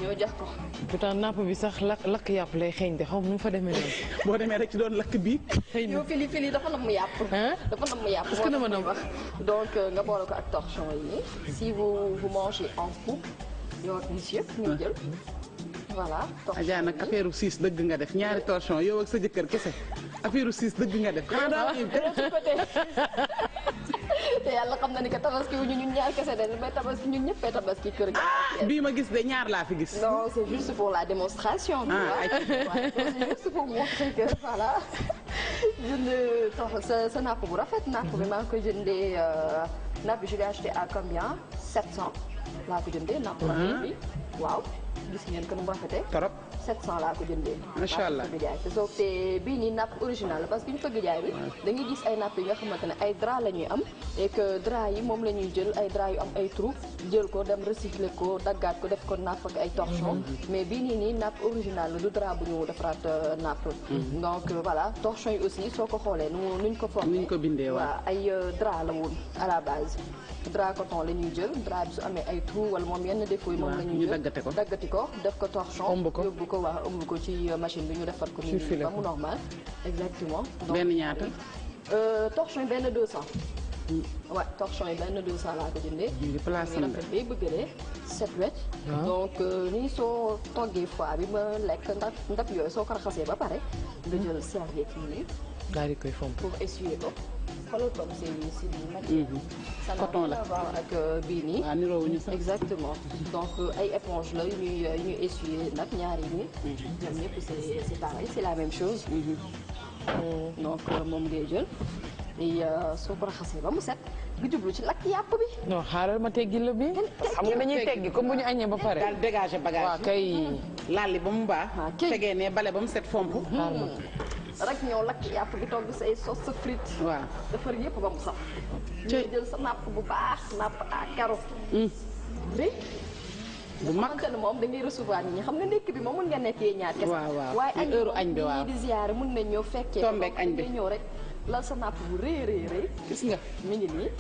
ñoo jox ko pourtant napp bi sax lakk yàpp lay xeeñ de xaw ma nu mu fa demee noonu boo demee rek ci doon lakk bi yow fili dafa nam mu yàpp dafa nam mu yàpp est-ce que dama nam wax donc nga boole ko ak torchon yi si vous mangez en couple yow ak monsieur ñu jël voilà Adja nag affaire u siis dëgg nga def ñaari torchon yow ak sa jëkkër kese affaire u siis dëgg nga def te yàlla xam na ni que tabaski wu ñun ñaar kese de mais tabaski ñun ñëppay tabaski kër gi. bii ma gis de ñaar laa fi gis. non c'est juste pour la démonstration. c'est juste pour montrer que voilà. jënd sa napp bu rafet napp bi maa ngi koy jëndee napp bi je l'ai acheté à combien 700 laa ko jëndee napp bu rafet bi waaw gis ngeen ko nu mu rafetee. trop 700 laa ko jëndee. macha allah te soo te bii nii napp original la parce que ñu fëgg jaay bi dañuy gis ay napp yi nga xamante ne ay drap la ñuy am et que drap yi moom la ñuy jël ay drap yu am ay trou jël ko dem recycler ko daggaat ko def ko napp ak ay torchon mais bii nii napp original la du drap bu ñu defaraat napp donc voilà torchon yi aussi soo ko xoolee nuñ ko formé nuñ ko bindee waaw ay drap la woon à la base drap coton la ñuy jël drap bi su amee ay trou wala moom yenn défaut yi moom la ñuy jël daggati ko def ko torchon yóbbu ko waaw ëmb ko ci machine bi ñu defar ko nii ba mu normal exactement benn ñaata torchon yi benn 200 waaw torchon yi benn 200 laa ko jëndee rafet bi bëggalee set wecc donc nii soo toggee foie bi ba lekk ndap yooyu soo ko raxasee ba pare nga jël serviette yi nii daal di koy fomp pour essuyer ko xoolal comme c'est du matière coton la ak bii nii waaw niroowuñu sax exactement donc ay éponge la yu ñuy essuyer nag ñaari nii ñoom ñëpp c'est pareil c'est la même chose donc moom ngay jël et soo ko raxasee ba mu set nga jublu ci lakk yàpp bi non xaaral ma teggil la bi xam nga dañuy teggi comme bu ñu añee ba pare daal dégager bagage waaw kay lalli ba mu baax tegee ne bale ba mu set fomp rek ñëw lakk yàpp bi togg say sauce sa frite waaw defar yëpp ba mu saf ñu jël sa napp bu baax napp à carreau bi bu mag xamante ne moom da ngay recevoir nit ñi xam nga ndekki bi moom mun nga nekkee ñaar kese waaye heure añ bi waaw di ziyaare mun nañ ñëw fekkee tombeek añ bi ñëw rek lal sa napp bu rëy gis nga mi ngi nii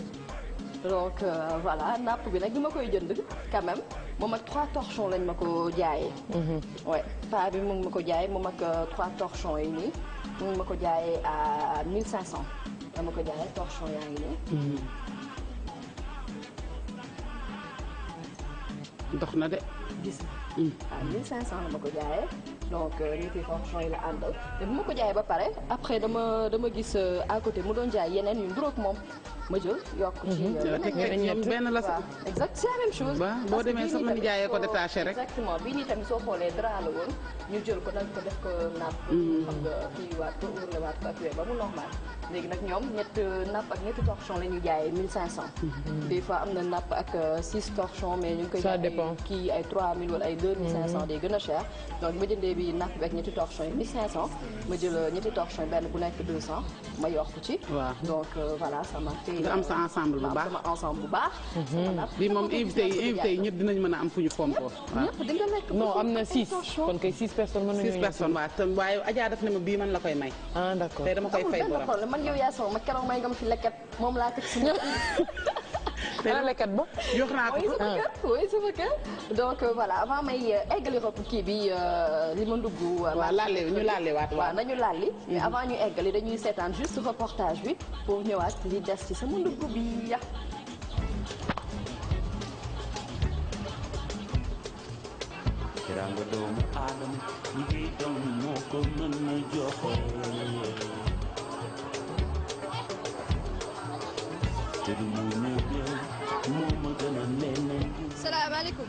donc voilà napp bi nag bi ma koy jënd quand même moom ak 3 torchons lañ ma ko jaayee ouais paa bi mu ngi ma ko jaayee moom ak 3 torchons yi nii mu ngi ma ko jaayee à 1500 dama ko jaayee torchons yaa ngi nii dox na de gis à 1500 la ma ko jaayee donc nit yi torchons yi la àndal te bu ma ko jaayee ba pare après dama gis à côté mu doon jaay yeneen yu nduroog moom ma jël yokk ci ñoom benn la sax exact c'est la même chose boo demee sax man jaayee ko détaché rek exactement bii nii tamit soo xoolee drap la woon ñu jël ko nag ko def ko napp xam nga kii waat ko ourle waat ko ak yooyu ba mu normal léegi nag ñoom ñett napp ak ñetti torchon la ñuy jaayee 1500 des fois am na napp ak 6 torchons mais ñu ngi koy jaayee kii ay 3000 wala ay 2500 day gën a cher donc ma jëndee bi napp bi ak ñetti torchons yi 1500 ma jël ñetti torchons benn bu nekk 200 ma yokk ci donc voilà ça m'a fait nga am sa ensemble bu baax sama ensemble bu baax bi moom invité yi ñëpp dinañ mën a am fu ñu fompoo ñëpp di nga lekk non am na 6 kon kay 6 personnes mën nañu 6 personnes waaye Adja daf ne ma bii man la koy may d'accord tey dama koy fay borom man yow yaa sama ma keroog may nga ma fi lekkat moom laa teg si ñëpp ana lekkat ba jox naa ko oui sama kër donc voilà avant may eggali ropp kii bi li ma ndugg waaw ñu lalliwaat waaw nañu lalli mais avant ñu eggali dañuy seetaan juste reportage bi pour ñëwaat li des ci sama ndugg bi teraanga doomu aadama liggéey doom moo ko mën a joxe te du mu ñëw moo ma gën a leneen. salaamaaleykum.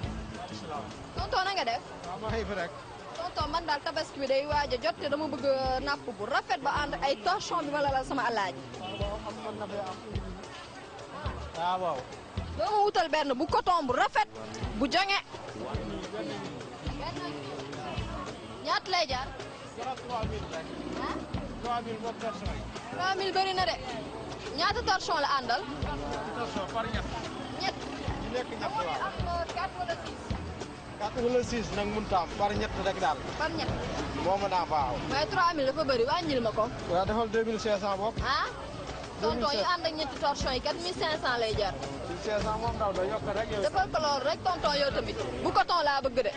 tonton na nga def. waaw ma xëy fi rek. tonton man daal tabaski bi day waaj a jot te dama bëgg napp bu rafet ba ànd ay torchon bi ma la sama alaaji. waaw waaw. doo ma wutal benn bu coton bu rafet bu jonge. ñaata lay jaar. 3000 rek. ah 3000 boobu torchon yi. 3000 bëri na de. ñaata torchon la àndal. torchon par ñett. ñett. ñu nekk ñett waaw. am 4 wala 6. 4 wala 6 nag mënut a am par ñett rek daal. par ñett. moo mën a am waaw. mais 3000 dafa bëri wàññil ma ko. waaw defal 2500 boobu. ah. tonton yi ànd ak ñetti torchon yi 4500 lay jar. 1500 moom daw da yokk rek yow. defal ko loolu rek tonton yow tamit bu coton laa bëgg de.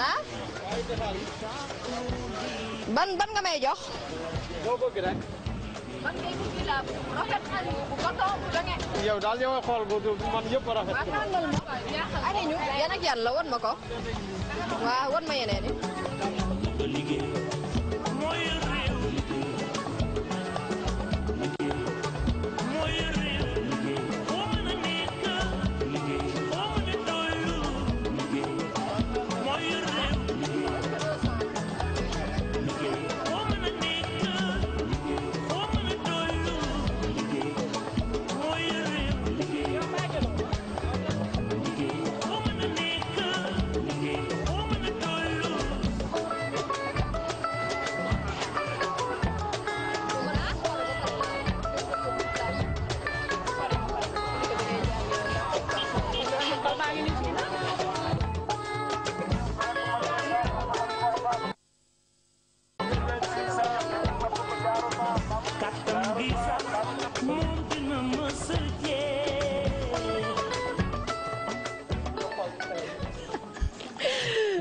ah. ban nga may jox. boo bëgg rek. man kay bëgg laa bëgg rafet ani bu coton bu jonge. yow daal yow xool bu man yëpp rafet. waaw tànnal ma. ani ñu yan ak yan la wan ma ko. waaw wan ma yeneen yi.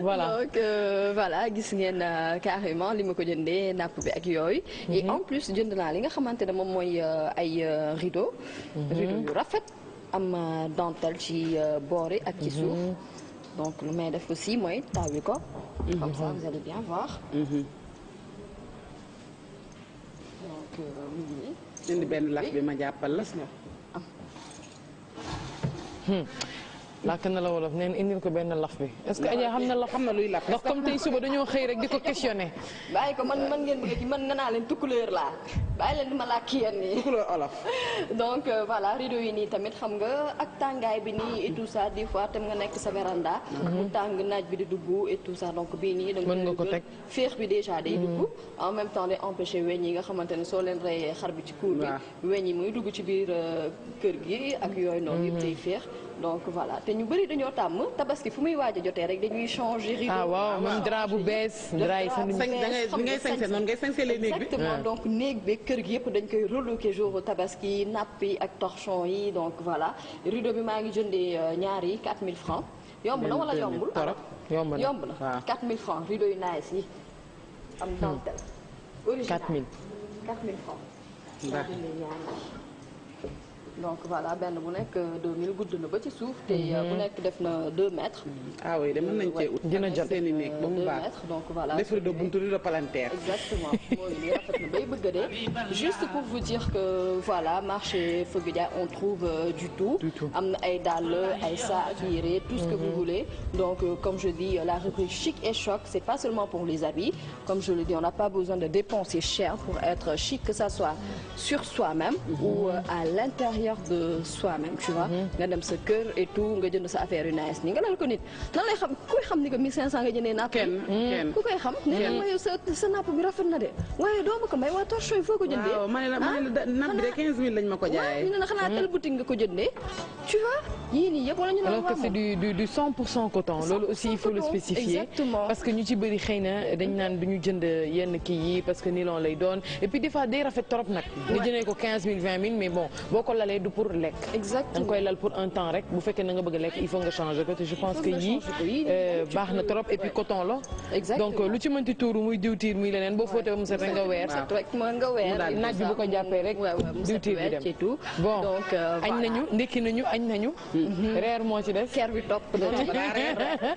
voilà donc voilà gis ngeen carrément li ma ko jëndee napp bi ak yooyu. et en plus jënd naa li nga xamante ne moom mooy ay rideau. rideau yu rafet am dentelle ci boori ak ci suuf. donc lu may def aussi mooy tawi ko. comme ça vous allez bien voir. donc indi benn laf bi ma jàppal la. làkk na la wolof neen indil ko benn laf bi est-ce que Adja xam na laf xam na luy laf ndax comme tey suba dañoo xëy rek di ko questionné. bàyyi ko man ngeen bëgg ci man nga naa leen tukkuleer laa bàyyi leen di ma làkk yéen nii. tukkuleer olof. donc voilà rideau yi nii tamit xam nga ak tàngaay bi nii et tout ça des fois tam nga nekk sa véranda. mu tàng naaj bi di dugg et tout ça donc bii nii. mën nga ko teg féex bi déjà day dugg. en même temps day empêcher weñ yi nga xamante ne soo leen reyee xar bi ci kuur bi. weñ yi muy dugg ci biir kër gi ak yooyu noonu yëpp day féex. donc voilà te ñu bëri dañoo tàmm tabaski fu muy waaj a jotee rek dañuy changer rideau. ah waaw même drap bu bees. drap yi sax ngay sañse noonu ngay sañse les néeg bi. exactement donc néeg bi kër gi yëpp dañ koy relooké jour tabaski napp yi ak torchon yi donc voilà rideau bi maa ngi jëndee ñaar yi 4000 francs yomb na wala yombul. yomb na 4000 francs rideau yu nice yi am dentelle. original 4000 francs. donc voilà benn bu nekk 2000 gudd na ba ci suuf te bu nekk def na 2 mètres. ah oui de mën nañ cee ut. dina jot seen i néeg ba mu baax donc voilà. defar de buntu de palanteer. exactement mooy li rafet na bay bëgg a dee. juste pour vous dire que voilà marché Feugueux Dia on trouve du tout. am na ay dàll ay sac yére tout ce que vous voulez. donc comme je dis la rubrique chic et choc c'est pas seulement pour les habits comme je le dis on n'a pas besoin de dépenser cher pour être chic que ça soit sur soi-même ou à l'intérieur de soi-même tu vois. nga dem sa kër et tout nga jënd sa affaire yu nice ni nga dal ko nit nan lay xam kuy xam ni que 1500 nga jëndee napp. ku koy xam. nee na ma yow sa napp bi rafet na de waaye doo ma ko may waa torchon yi foo ko jëndee. waaw ma ne la napp bi de 15000 lañ ma ko jaayee. ñu ne la xanaa telle boutique nga ko jëndee tu vois yii nii yëpp wala ñu. alors que c'est du 100% coton loolu aussi il faut le spécifier. exactement parce que ñu ci bëri xëy na dañ naan du ñu jënd yenn kii yi parce que nylon lay doon et puis des fois day rafet trop nag. nga jëndee ko 15000 20000 mais bon boo ko lalee du pour lekk. exactement da nga koy lal pour un temps rek bu fekkee na nga bëgg a lekk il faut nga changer ko te je pense que yii baax na trop et puis coton la. donc lu ci mënti tuuru muy diwtiir muy leneen boo fóotee ba mu set rek nga weer. naaj bi bu ko jàppee rek diwtiir bi dem. bon añ nañu ndekki nañu añ nañu. reer moo ci des. ker bi topp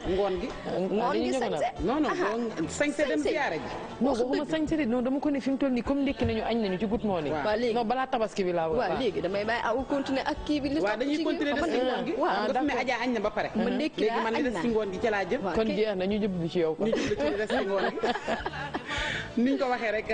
ngoon gi. sañse. non non sañse dem ziyaare ji. non waxuma sañse de non dama ko ne fi mu toll nii comme ndekki nañu añ nañu ci Good Morning. non balaa tabaski bi laa waaw léegi damay bàyyi aw continuer ak kii bi. waaw dañuy continuer des ci ngoon gi. waaw nga fi ne Adja añ na ba pare. léegi man li des ci ngoon gi ca laa jëm. kon jeex na ñu jublu ci yow. ñu jublu ci des ci ngoon gi. niñ ko waxee rek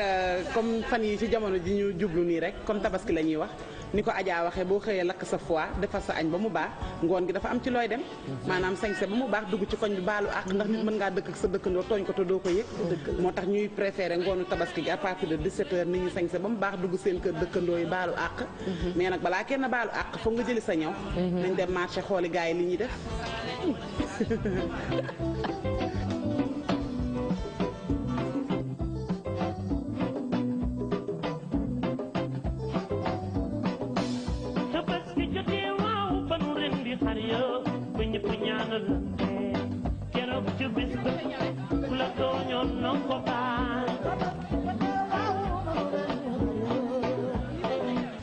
comme fan yi ci jamono ji ñu jublu nii rek comme tabaski la ñuy wax ni ko Adja waxee boo xëyee lakk sa foie defar sa añ ba mu baax ngoon gi dafa am ci looy dem maanaam sañse ba mu baax dugg ci koñ bi baalu àq ndax nit mën ngaa dëkk ak sa dëkkandoo tooñ ko te doo ko yëg moo tax ñuy préféré ngoonu tabaski gi à partir de 17h nit ñi sañse ba mu baax dugg seen kër dëkkandoo yi baalu àq mais nag balaa kenn baalu àq foog nga jëli sa ñëw nañ dem marché xooli gars yi li ñuy def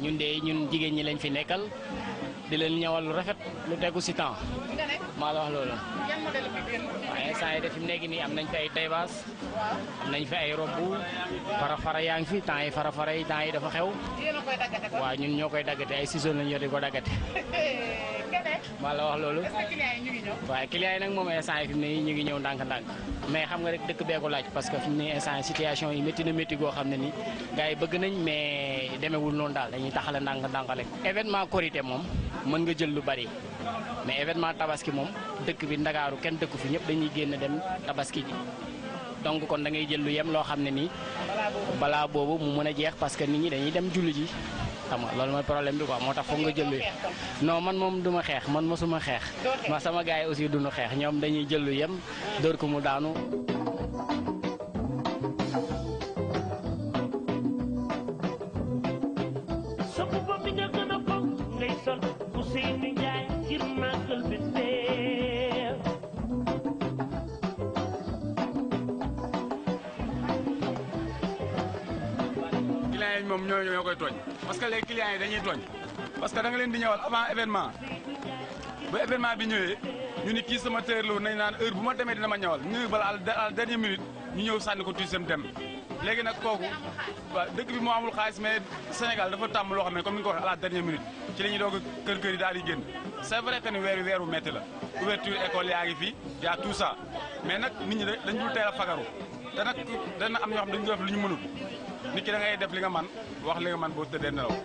ñun de ñun jigéen ñi lañ fi nekkal di leen ñawal lu rafet lu tegu ci temps maa la wax loolu waaye saa yi de fi mu nekk nii am nañ fi ay taybaas am nañ fi ay robbu fara-fara yaa ngi fi temps yi fara-fara yi temps yi dafa xew waaw ñun ñoo koy daggate ay ciseaux lañ yor di ko daggate maa la wax loolu waaye client yi nag moom instant yi fi mu ne ñu ngi ñëw ndànk-ndànk mais xam nga rek dëkk bee ko laaj parce que fi mu ne instant yi situation yi métti na métti goo xam ne ni gars yi bëgg nañ mais demewul noonu daal dañuy taxale ndànk-ndànk rek événement korité moom mën nga jël lu bari mais événement tabaski moom dëkk bi Ndakaaru kenn dëkku fi ñëpp dañuy génn dem tabaski ji donc kon da ngay jël lu yem loo xam ne nii balaa boobu mu mën a jeex parce que nit ñi dañuy dem julli ji xam nga loolu mooy problème bi quoi moo tax foog nga jël lu non man moom du ma xeex man mosuma xeex ma sama gars yi aussi duñu xeex ñoom dañuy jël lu yem dóor ko mu daanu. moom ñoo koy tooñ parce que les clients yi dañuy tooñ parce que da nga leen di ñëwal avant événement ba événement bi ñëwee ñu ni kii sama tailleur la nañ naan heure bu ma demee dina ma ñëwal ñu bala à la dernière minute ñu ñëw sànni ko tuuti dem léegi nag kooku waaw dëkk bi moo amul xaalis mais Sénégal dafa tàmm loo xam ne comme ni nga ko waxee à la dernière minute ci la ñuy doog a kër yi daal di génn c'est vrai que ni weer wu métti la ouverture école yaa ngi fi y a tout ça mais nag nit ñi dañ dul teel a fagaru te nag dana am ñoo xam dañu def lu ñu mënul nit ki da ngay def li nga man wax li nga man boo tëddee nelaw.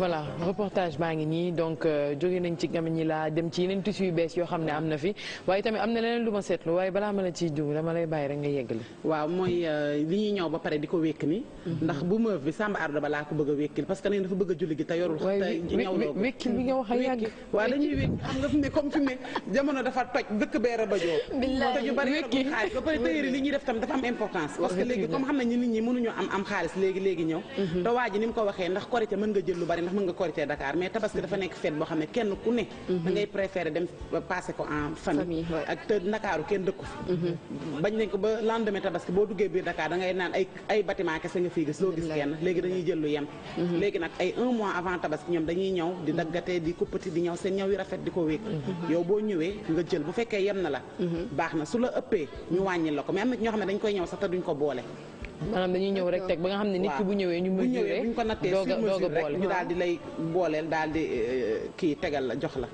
voilà reportage baa ngi nii donc jóge nañ ci gam ñi laa dem ci yeneen tissu yu bees yoo xam ne am na fi waaye tamit am na leneen lu ma seetlu waaye balaa ma la ciy dugg dama lay bàyyi rek nga yeggali. waaw mooy li ñuy ñëw ba pare di ko wékk ni ndax bu meuf bi Samba Ardo ba laa ko bëgg a wékkil parce que nee dafa bëgg a julli gi te yorul. te ñawloo wékkil bi nga wax a yàgg. waaw dañuy wékk xam nga fi ne comme fi ne jamono dafa toj dëkk beera ba joo. te ñu bari yoruñu xaalis ba pare tëyëri li ñuy def tam dafa am importance. parce que léegi comme xam nañ nit ñi mënuñu am xaalis léegi ñëw te waa ji ni mu ko waxee ndax korité mën nga jël lu bari sax mën nga korité Dakar mais tabaski dafa nekk fête boo xam ne kenn ku ne da ngay préféré dem passer ko en famille ak te Ndakaaru kenn dëkku fi bañ nañ ko ba lendemain tabaski boo duggee biir Dakar da ngay naan ay bâtiment kese nga fii gis loo gis kenn léegi dañuy jël lu yem léegi nag ay 1 mois avant tabaski ñoom dañuy ñëw di daggate di kuppati di ñëw seen ñëw yu rafet di ko wékk yow boo ñëwee nga jël bu fekkee yem na la baax na su la ëppee ñu wàññil la ko mais am na ñoo xam ne dañ koy ñëw sax te duñ ko boole maanaam dañuy ñëw rek teg ba nga xam ne nit ki bu ñëwee ñu mesuré buñ ko nattee sur mesure rek ñu daal di lay booleel daal di kii tegal la jox la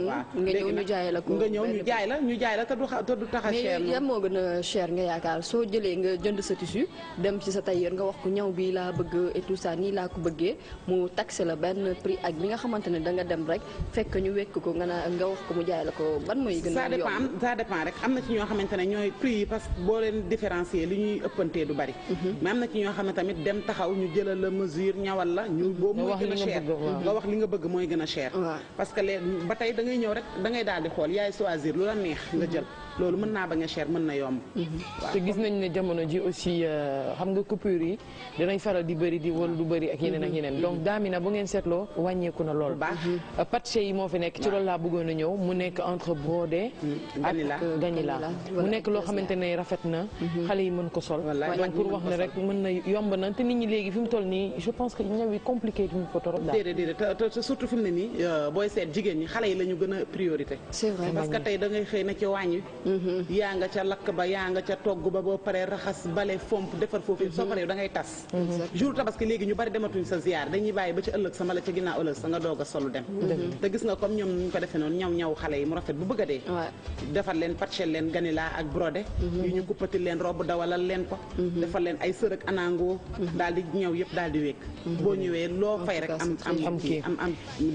waaw nga ñëw ñu jaay la ko nga ñëw ñu jaay la te du tax a cher mais yan moo gën a cher nga yaakaar soo jëlee nga jënd sa tissu dem ci sa tailleur nga wax ko ñaw bi laa bëgg et tout ça nii laa ko bëggee mu taxé la benn prix ak bi nga xamante ne da nga dem rek fekk ñu wekk ko nga wax ko mu jaay la ko ban mooy gën a yomb ça dépend rek am na ci ñoo xamante ne ñooy prix yi parce que boo leen différencier li ñuy ëppantee du bari mais am na ci ñoo xam ne tamit dem taxaw ñu jëlal la mesure ñawal la ñu boobu mooy gën a cher nga wax li nga bëgg mooy gën a cher parce que léegi ba tey da ngay ñëw rek da ngay daal di xool yaay choisir lu la neex nga jël loolu mën naa bañ a cher mën na yomb te gis nañ ne jamono ji aussi xam nga coupure yi dinañ faral di bëri di wala du bëri ak yeneen ak yeneen donc daamina bu ngeen seetloo wàññeeku na lool patché yi moo fi nekk ci loolu laa bëggoon a ñëw mu nekk entre brodé ak ganila mu nekk loo xamante ne rafet na xale yi mën ko sol donc pour wax ne rek mën na yomb na te nit ñi léegi fi mu toll nii je pense que ñaw yi compliqué duñu ko torop daal déedéet te surtout fi mu ne nii booy seet jigéen ñi xale yi la ñu gën a priorité c'est vrai parce que tey da ngay xëy na ci wàññi yaa nga ca lakk ba yaa nga ca togg ba boo paree raxas bale fomp defar foofu soo paree da ngay tas jour tabaski léegi ñu bari dematuñ sa ziar dañuy bàyyi ba ci ëllëg sama la ca ginnaaw ëllëg sa nga doog a solu dem te gis nga comme ñoom ñu ko defee noonu ñaw xale yi mu rafet bu bëgg a dee defar leen patché leen ganila ak brodé yu ñu kuppati leen robb dawalal leen ko defar leen ay sër ak anango daal di ñëw yëpp daal di wékk boo ñëwee loo fay rek am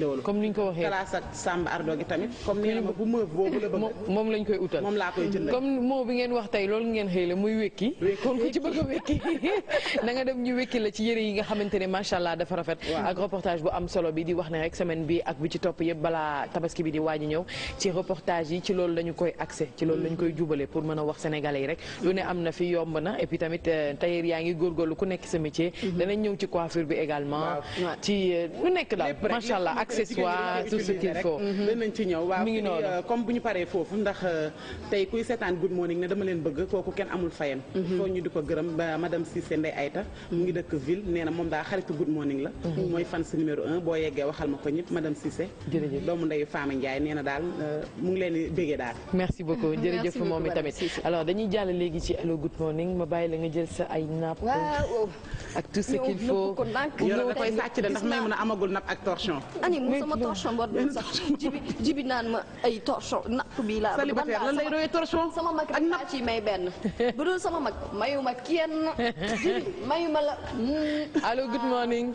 loolu comme ni ñu ko waxee classe ak samba ardo gi tamit comme ni ma bu meuf boobu la bëgg moom lañ koy utal moom laa koy jënd comme moo bi ngeen wax tey loolu ngeen xëy la muy wékki kon ku ci bëgg a wékki na nga dem ñu wékki la ci yëre yi nga xamante ne macha allah dafa rafet ak reportage bu am solo bi di wax ne rek semaine bi ak bi ci topp yëpp balaa tabaski bi di waaji ñëw ci reportage yi ci loolu lañu koy accès ci loolu lañu koy jubale pour mën a wax sénégalais yi rek lu ne am na fi yomb na et puis tamit tailleur yaa ngi góorgóorlu ku nekk sa métier danañ ñëw ci coiffure bi également ci lu nekk daal macha allah accessoire tout ce qu'il faut danañ ci ñëw waaw comme bu ñu paree foofu ndax tey kuy seetaan Good Morning ne dama leen bëgg kooku kenn amul fayam foo ñu di ko gërëm ba madame Cissé Ndeye Aïta mu ngi dëkk ville nee na moom daa xaritu Good Morning la mooy fan si numéro 1 boo yeggee waxal ma ko ñëpp madame Cissé doomu ndeyu Fama Ndiaye nee na daal mu ngi leen di bëggee daal merci beaucoup jërëjëf moom itamit alors dañuy jàll léegi ci Hello Good Morning ma bàyyi la nga jël sa ay napp ak tout ce qu'il faut yow da koy sàcc de ndax may mën a amagul napp ak torchon ani mu sama torchon bor doon sax jibi naan ma ay torchon napp bi laa célibataire lan lay doyee torchon sama mag ak napp ci may benn bu dul sama mag mayuma kenn jibi mayuma la Hello Good Morning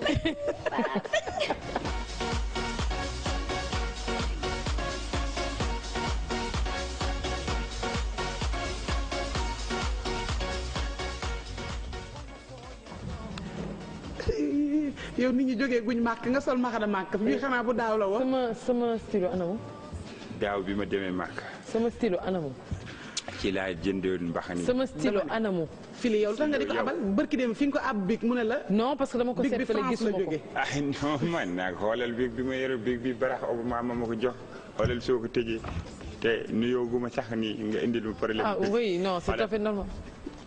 yow nit ñi jógee guñ màkk nga sol maxana màkk bii xanaa bu daaw la woon sama stylo anamu daaw bi ma demee màkk sama stylo anamu ci laa jëndoon mbaxani sama stylo anamu fili yow tax nga di ko abal barki dem fi nga ko ab big mu ne la non parce que dama ko seet fële gisuma ko ah non man nag xoolal big bi ma yore big bi Barack Obama ma ko jox xoolal soo ko tëjee te nuyoo gu ma sax ni nga indil ma problème ah oui non c'est tout à fait normal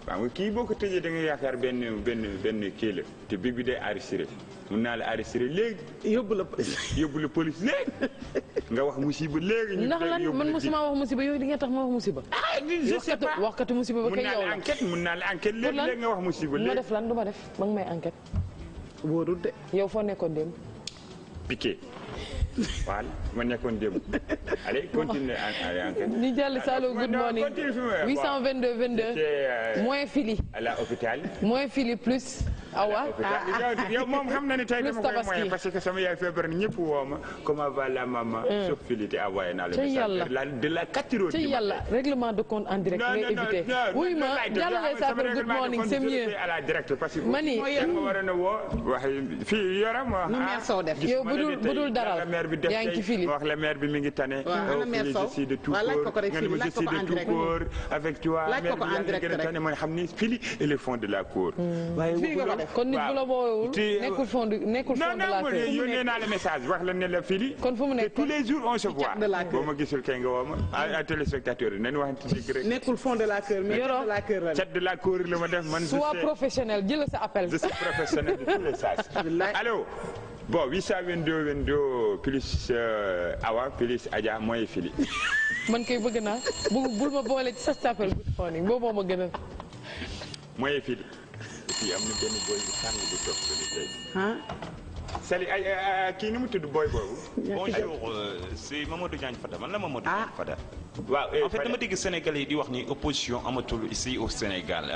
waaw nga kii boo ko tëjee da nga yaakaar benn kii la te big bi day enregistré mun naa la enregistré léegi yóbbu la police léegi nga wax musiba léegi ñu ndax lan man musuma wax musiba yow di nga tax ma wax musiba je sais pas waxkatu musiba ba kay yow la mun naa la enquête léegi nga wax musiba léegi ma def lan du ma def ba nga may enquête wóorul de yow foo nekkoon démb piqué waaw ma nekkoon démb allez continue enquête ñu jàll Hello Good Morning 822 22 moins fili à la hôpital moins fili plus awa yow moom xam na ni tey dama koy moyen parce que sama yaay feebar na ñëpp woo ma comment va la maman sauf fili te envoyé naa le message de la 4 heures ci yàlla règlement de compte en direct ngay éviter wuy ma jàllale sa affaire Good Morning c'est mieux à la direct parce que mani nga war a na woo wax fii yora ma yow budul daral yaa ngi ci fili wax la maire bi mi ngi tane je suis de tout cœur avec toi maire bi yaa ngi gën a tane mooy xam ni fili et le fond de la cour waaye kon nit bu la boowul nekkul fond de la cœur. yónnee naa la message wax la ne la fili. kon fu mu nekk tous les jours on se voit. boo ma gisul kay nga woo ma à téléspectateur yi nañu waxante dëgg rek. nekkul fond de la cœur mais de la cœur la. cat de la cœur la ma def man. soit professionnel jël sa appel. je suis professionnel de tous les sens. allo. bon 822 22 plus Awa plus Adja mooy fili. man kay bëgg naa bul ma boole ci sa appel good morning boobu moo ma gën a. mooy fili. et puis am na benn boy bu tàng bu toog tey. Sali kii nu mu tudd boy boobu. bonjour c'est Mamadou Diagne Fada man la Mamadou Diagne Fada. waaw en fait dama dégg Sénégalais yi di wax ni opposition amatul ici au Sénégal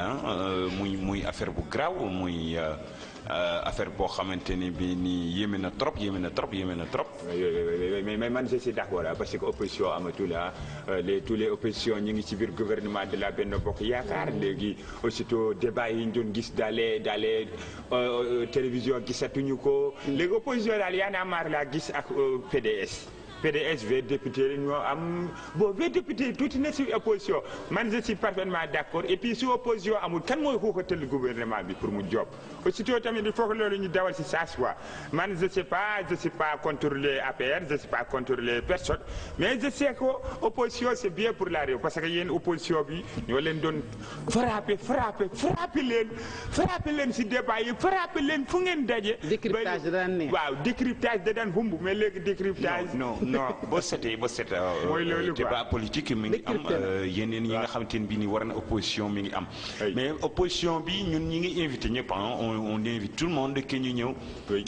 muy affaire bu grave muy. affaire boo xamante ni bii nii yéeme na trop. mais man je suis d'accord parce que opposition amatul tous les oppositions ñu ngi ci biir gouvernement de la Benno Bokk Yaakaar léegi aussitôt débat yi ñu doon gis dans les télévisions gisatuñu ko léegi opposition daal yaa naa maar laa gis ak PDS 20 députés ñoo am bon 20 députés tuuti na si opposition man je suis parfaitement d'accord et puis su opposition amul kan mooy xuuxatal gouvernement bi pour mu job aussitôt tamit il faut que loolu ñu dawal si saa soit man je sais pas contre les APR je sais pas contre les personnes mais je sais que opposition c'est bien pour la réew parce que yéen opposition bi ñoo leen doon frapper leen si débat yi frapper leen fu ngeen daje. décryptage da daan ne. waaw décryptage da daan humb mais léegi décryptage. non boo seetee débat politique mi ngi am yeneen yi nga xamante ne bii nii war na opposition mi ngi am mais opposition bi ñun ñi ngi invité ñëpp on invite tout le monde que ñu ñëw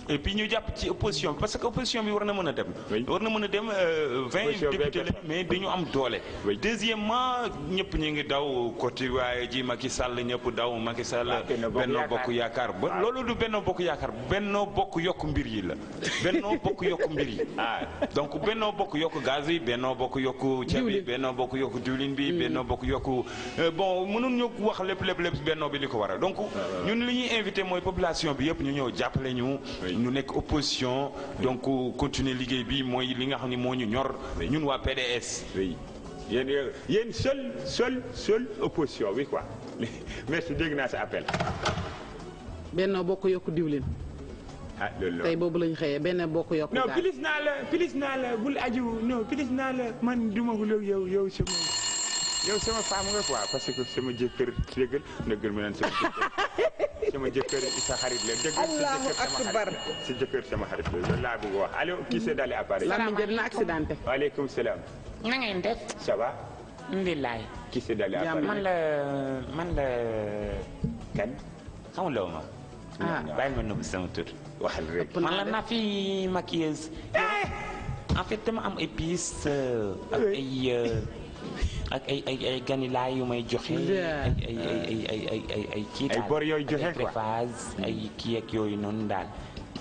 et puis ñu jàpp ci opposition bi parce que opposition bi war na mën a dem 20 députés la mais dañu am doole deuxièmement ñëpp ñu ngi daw côté waaye ji Macky Sall ñëpp daw Macky Sall Benno Bokk Yaakaar ba loolu du Benno Bokk Yaakaar Benno Bokk Yokk Mbir yi la Benno Bokk Yokk Mbir yi donc Benno Bokk Yokk gaz yi Benno Bokk Yokk ceeb bi Benno Bokk Yokk diwlin bi Benno Bokk Yokk bon mënuñ ñu wax lépp Benno bi li ko war a donc ñun li ñuy invité mooy population bi yëpp ñu ñëw jàppale ñu nekk opposition donc continuer liggéey bi mooy li nga xam ne moo ñu ñor ñun waa PDS yéen seul opposition bi quoi merci dégg naa sa appel Benno Bokk Yokk diwlin loolu tey boobu lañ xëyee benn bokk yokk. non pilis naa la bul aju non pilis naa la man duma ko yow sama femme nga quoi parce que sama jëkkër déggal ndëggal mi naan sama jëkkër sa xarit la déggal Allahu akbar si jëkkër sama xarit la loolu laa bëgg wax allo kii c'est dans les appareils. salaamaaleykum na accidenté. waaleykum salaam. na ngeen def. ça va. alhamdulilah. kii c'est dans les appareils. man la kan xamuloo ma. bàyyi ma nëbb sama tur. waxal rek man la Nafi maquilleuse. en fait dama am ay pistes ak ay ganilaay yu may joxe. ay kii daal ay bor yooyu joxe quoi ay kii ak yooyu noonu daal.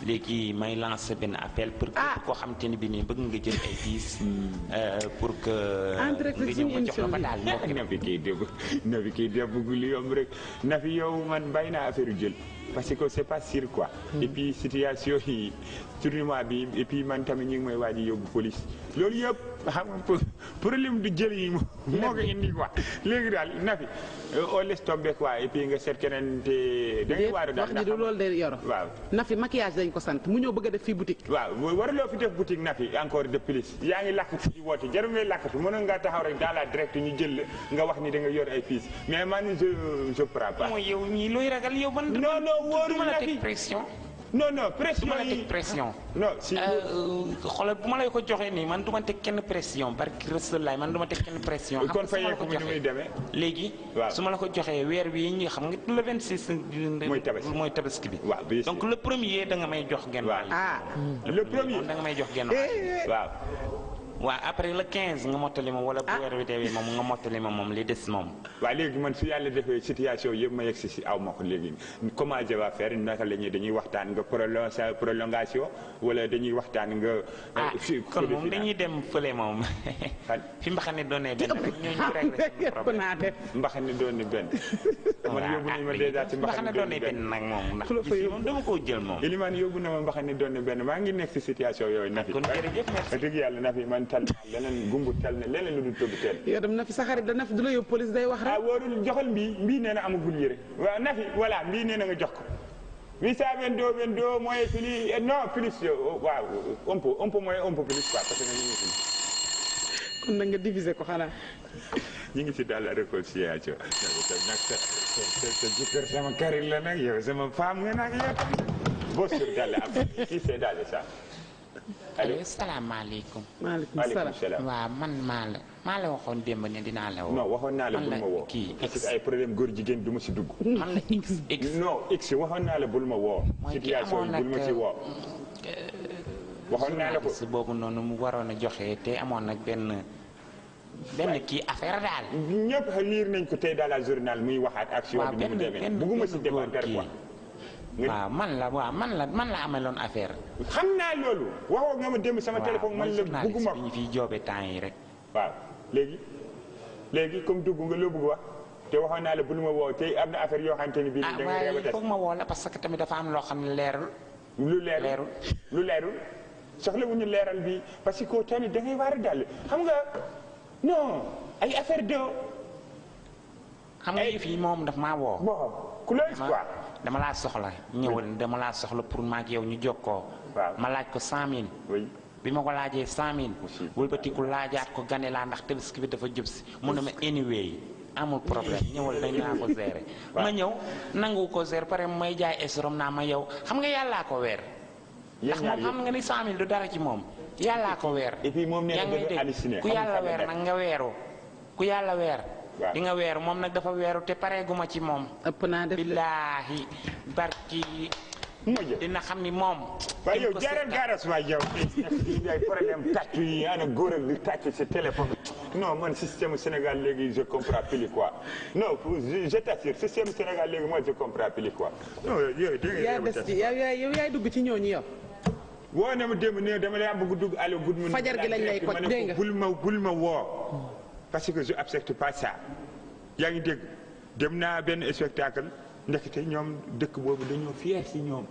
léegi may lancer benn appel pour que koo xamante ni bi nii bëgg nga jël ay pistes. pour que nga ñëw ma jox la ko daal. Nafi kii def bëggul yomb rek Nafi yow man bàyyi naa affaire jël. parce que c'est pas sûr quoi. et puis situation yi tournoi bi et puis man tamit ñu ngi may waaj a yóbbu police loolu yëpp xam nga problème du jël yi moo ko indi quoi léegi daal Nafi on laisse tomber quoi et puis nga seet keneen te da ngay waaru daal wax ji du loolu de yoro waaw Nafi maquillage dañ ko sant mu ñëw bëgg a def fii boutique. waaw waruloo fi def boutique Nafi encore de plus yaa ngi lakkatu di woote jarul ngay lakkatu mënoon ngaa taxaw rek dans la direct ñu jël nga wax ni da nga yor ay piis mais man je prends pas. mooy yow ñii looy ragal yow man. non wóorul la teg pression. non pression du ma la teg pression. non si. xoolal bu ma lay ko joxee nii man du ma teg kenn pression barki Rasulaay man du ma teg kenn pression. kon fa yeeku bi ni muy demee. léegi. waaw su ma la ko joxee weer wi ñu xam nga le 26. mooy tabaski bi. waaw donc le premier da nga may jox genn wàll. le premier da nga may jox genn wàll. waaw. waaw après le 15 nga mottali ma wala bu weer wi deewee moom nga mottali ma moom li des moom. waaw léegi man su yàlla defee situation yëpp ma yegg si aw ma ko léegi comment je vais faire naka la ñuy dañuy waxtaan nga prolongation wala dañuy waxtaan nga. kon moom dañuy dem fële moom fi mbaxane doonee benn rek ñooñu rek problème. mbaxane doonee benn. man yóbbu nañu ma déjà ci mbaxane doonee benn nag moom ndax fii moom dama koo jël moom. Elimane yóbbu na ma mbaxane doonee benn maa ngi nekk si situation yooyu Nafi. kon jërëjëf merci dëgg yàlla Nafi man tal leneen gumbu tal ne leneen lu dul tëgg teel. yow dem Nafi sa xarit da Nafi du la yóbbu police day wax rek. wóorul joxal mbii nee na amagul yére waaw Nafi voilà mbii nee na nga jox ko. 822 22 mooy plus non plus waaw un peu moins un peu plus quoi parce que ñu ngi fi. kon nag nga diviser ko xanaa. ñu ngi si dans la réconciliation. nag sa jëkkër sama karit la nag yow sama femme nga nag yow. boo sur daal am kii c'est daal ça. allo salaamaaleykum. maaleykum salaam. waaw man maa la waxoon démb ne dinaa la woo. non waxoon naa la bul ma woo. kii parce que ay problème góor jigéen du ma si dugg. man la x. non x waxoon naa la bul ma woo. situation yi bul ma si woo. waxoon naa la ko si boobu noonu mu waroon a joxe te amoon nag benn kii affaire daal. ñëpp liir nañ ko tey dans la journal muy waxaat action bi ni mu demee. bugguma si débattre quoi. waaw man la ameloon affaire. xam naa loolu. waxoo nga ma démb sama téléphone man la bugguma ñu fiy joobe temps yi rek. waaw léegi comme dugg nga loo bëgg wax te waxoon naa la bul ma woo tey am na affaire yoo xamante ni bii. da ngay waaye foog ma woo la parce que tamit dafa am loo xam ne leerul. lu leerul soxla wu ñu leeral bi parce que tamit da ngay war a dal xam nga non ay affaire de. xam nga yëf yi moom daf maa woo. bon ku lay quoi. dama laa soxla ñëwal dama laa soxla pour maag yow ñu jokkoo. ma laaj ko 100000. oui bi ma ko laajee 100000. wëlbatiku laajaat ko gane laa ndax tabaski bi dafa jub si mu ne ma anyway amul problème ñëwal dañ naa ko gérer. ma ñëw nangu ko gérer pare may jaay esrom naa ma yow xam nga yàllaa ko weer. ndax moom xam nga ni 100000 du dara ci moom yàllaa ko weer. et puis moom nee na dafa halluciné ku yàlla weer nag nga weeru ku yàlla weer. di nga weeru moom nag dafa weeru te pareeguma ci moom. ëpp naa def billaahi barki dina xam ni moom. waaye yow jaaral gaaras waay yow. ay problème tàccu yi ana góor ak di tàcc sa téléphone. non man système Sénégal léegi je comprends plus quoi non je t'assure système Sénégal léegi moi je comprends plus quoi. non yooyu dégg nga yow yaay dugg ci ñooñu yow. woo na ma démb ne dama lay bëgg dugg allo gud ma. fajar gi lañ lay ko dégg nga bul ma woo. parce que je accepte pas ça yaa ngi dégg dem naa benn spectacle ndekete ñoom dëkk boobu dañoo fier si ñoom.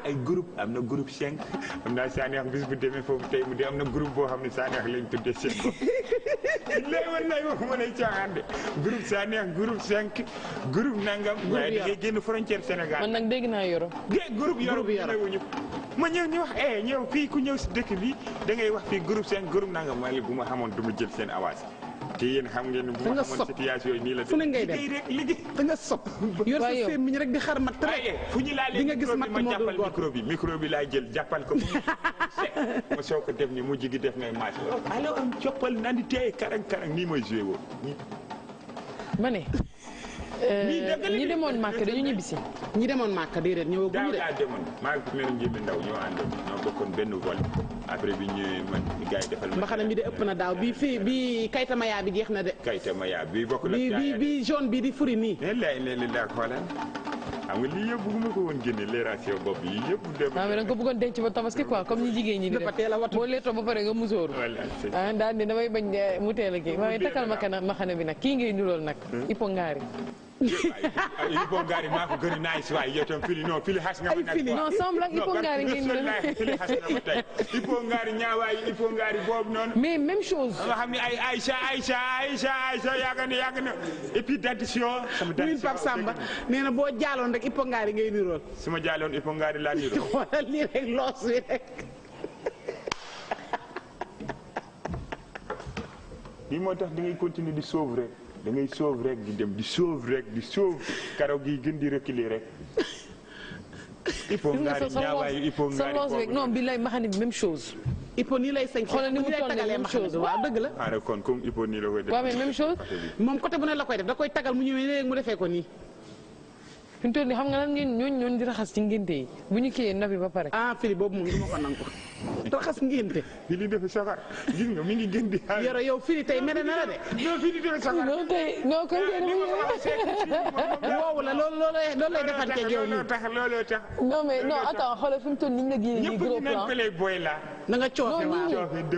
ay groupe am na groupe 5 am naa Sanex bis bu demee foofu tey mu de am na groupe boo xam ne Sanex lañ tuddee seen bopp. léegi man lay wax ma ne caaxaan de groupe Sanex groupe 5 groupe nangam. waaye da ngay génn frontière Sénégal. man nag dégg naa yoro. groupe yoro wuñu ma ñëw ñu wax ñëw fii ku ñëw si dëkk bi da ngay wax fii groupe 5 groupe nangam waaye bu ma xamoon du ma jël seen avance. te yéen xam ngeen bu ma xamoon situation yi nii la. fu ne ngay dem liggéey da nga sopp yor sa sémmiñ rek di xar mat rek. fu ñu laalee micro bi ma jàppal micro bi laay jël jàppal ko ma soo ko def ni mujj gi def ngay match allo am coppal nandi tey karang nii mooy joué woo ma ne ñi demoon màkk dañu ñibbisi. ñi demoon màkk déedéet ñëwaguñu de. daaw laa demoon maa ngi mel njëbi ndaw ñoo àndoon ñoo bokkoon benn vol après bi ñëwee man gars yi defal ma. mbaxana mi de ëpp na daaw bi kayta maya bi jeex na de. kayta maya bi bokk na. bi jaune bi di furi nii. ne la xoolal xam nga lii yëpp bëgguma ko woon génne les rations bopp yi yëpp. waaw mais da nga ko bëggoon denc ba tabaski quoi comme ñi jigéen ñi di def boo leetoo ba pare nga musóoru. daal ni damay bañ mu teel a kii waaye takkal mbaxana bi nag kii ngay nurool nag Ipo Ngari. Ipo Ngari maa ko gën a naaj si waaye yow tam fili xas nga ma nag. non semble ak Ipo Ngari ngeen fili xas nga ma tey Ipo Ngari ñaawaay Ipo Ngari boobu noonu. mais même chose. nga xam ne ay Aïcha yàgg na et puis dentition. sama dentition Pape Samba nee na boo jaaloon rek Ipo Ngari ngay nirool. su ma jaaloon Ipo Ngari laa nirool. xoolal lii rek loos wi rek. lii moo tax da ngay continuer di sauve rek. da ngay sauve rek di dem di sauve karaw gi gën di reculer rek. Ipo Ngari ñaawaay Ipo Ngari sa loos rek non bi lay maxane bi même chose. Ipo nii lay sañ. xoolal ni mu toll nii même chose waaw dëgg la. ah kon comme Ipo nii la koy def. waaw mais même chose. moom côté bu ne la koy def da koy tagal mu ñëwee léegi mu defee ko nii. fi mu toll nii xam nga lan ñooñu di raxas ci ngénte yi bu ñu kiiyee nabi ba pare. fili boobu moom du ma ko nangu. raxas ngénte. fili dafa soxar gis nga mi ngi gën di. yoro yow fili tey mel na la de. non fili dafa soxar. non tey non kon woowu la loolu lay defanteeg yow nii. looloo tax. non mais non attends xoolal fi mu toll nii ñu la génnee nii gros plan. ñëpp ñu boy la. na nga coofe waaw